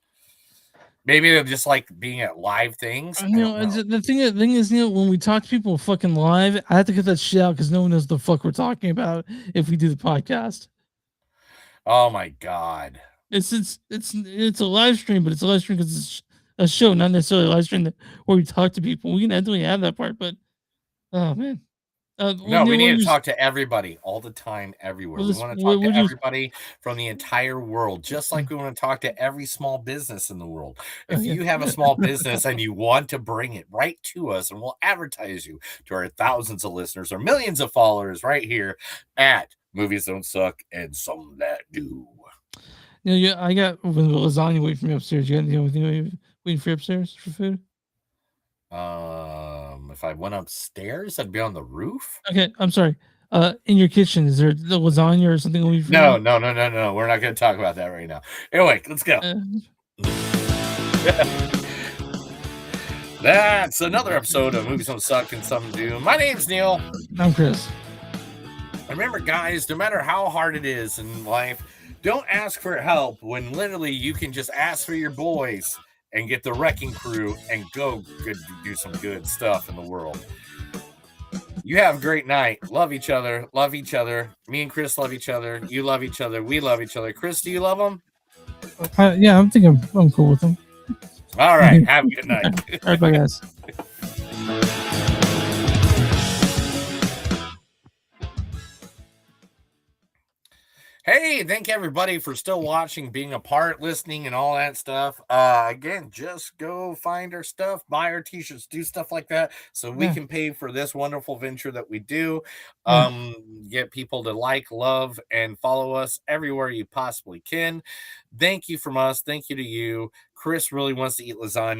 Maybe they're just like being at live things. You know, the thing is, you know, when we talk to people fucking live, I have to get that shit out because no one knows the fuck we're talking about if we do the podcast. Oh my god! It's a live stream, but it's a live stream because it's a show, not necessarily a live stream where we talk to people. We can definitely have that part, but oh man. No, we need to talk to everybody all the time, everywhere. We want to talk to everybody from the entire world, just like we want to talk to every small business in the world. If you have a small business and you want to bring it right to us, and we'll advertise you to our thousands of listeners or millions of followers right here at Movies Don't Suck and Some That Do. You know, I got lasagna waiting for me upstairs. You got anything waiting for you upstairs for food? If I went upstairs, I'd be on the roof. Okay, I'm sorry. In your kitchen, is there the lasagna or something? No. We're not going to talk about that right now. Anyway, let's go. That's another episode of Movies Don't Suck and Some Do. My name's Neil. I'm Chris. Remember, guys, no matter how hard it is in life, don't ask for help when literally you can just ask for your boys and get the Wrecking Crew and go do some good stuff in the world. You have a great night. Love each other. Love each other. Me and Chris love each other. You love each other. We love each other. Chris, do you love them? Yeah, I'm thinking I'm cool with them. All right. Have a good night. All right, bye, guys. Hey, thank everybody for still watching, being a part, listening, and all that stuff. Again, just go find our stuff, buy our t-shirts, do stuff like that, so we Yeah. can pay for this wonderful venture that we do. Yeah. Get people to like, love, and follow us everywhere you possibly can. Thank you from us. Thank you to you. Chris really wants to eat lasagna.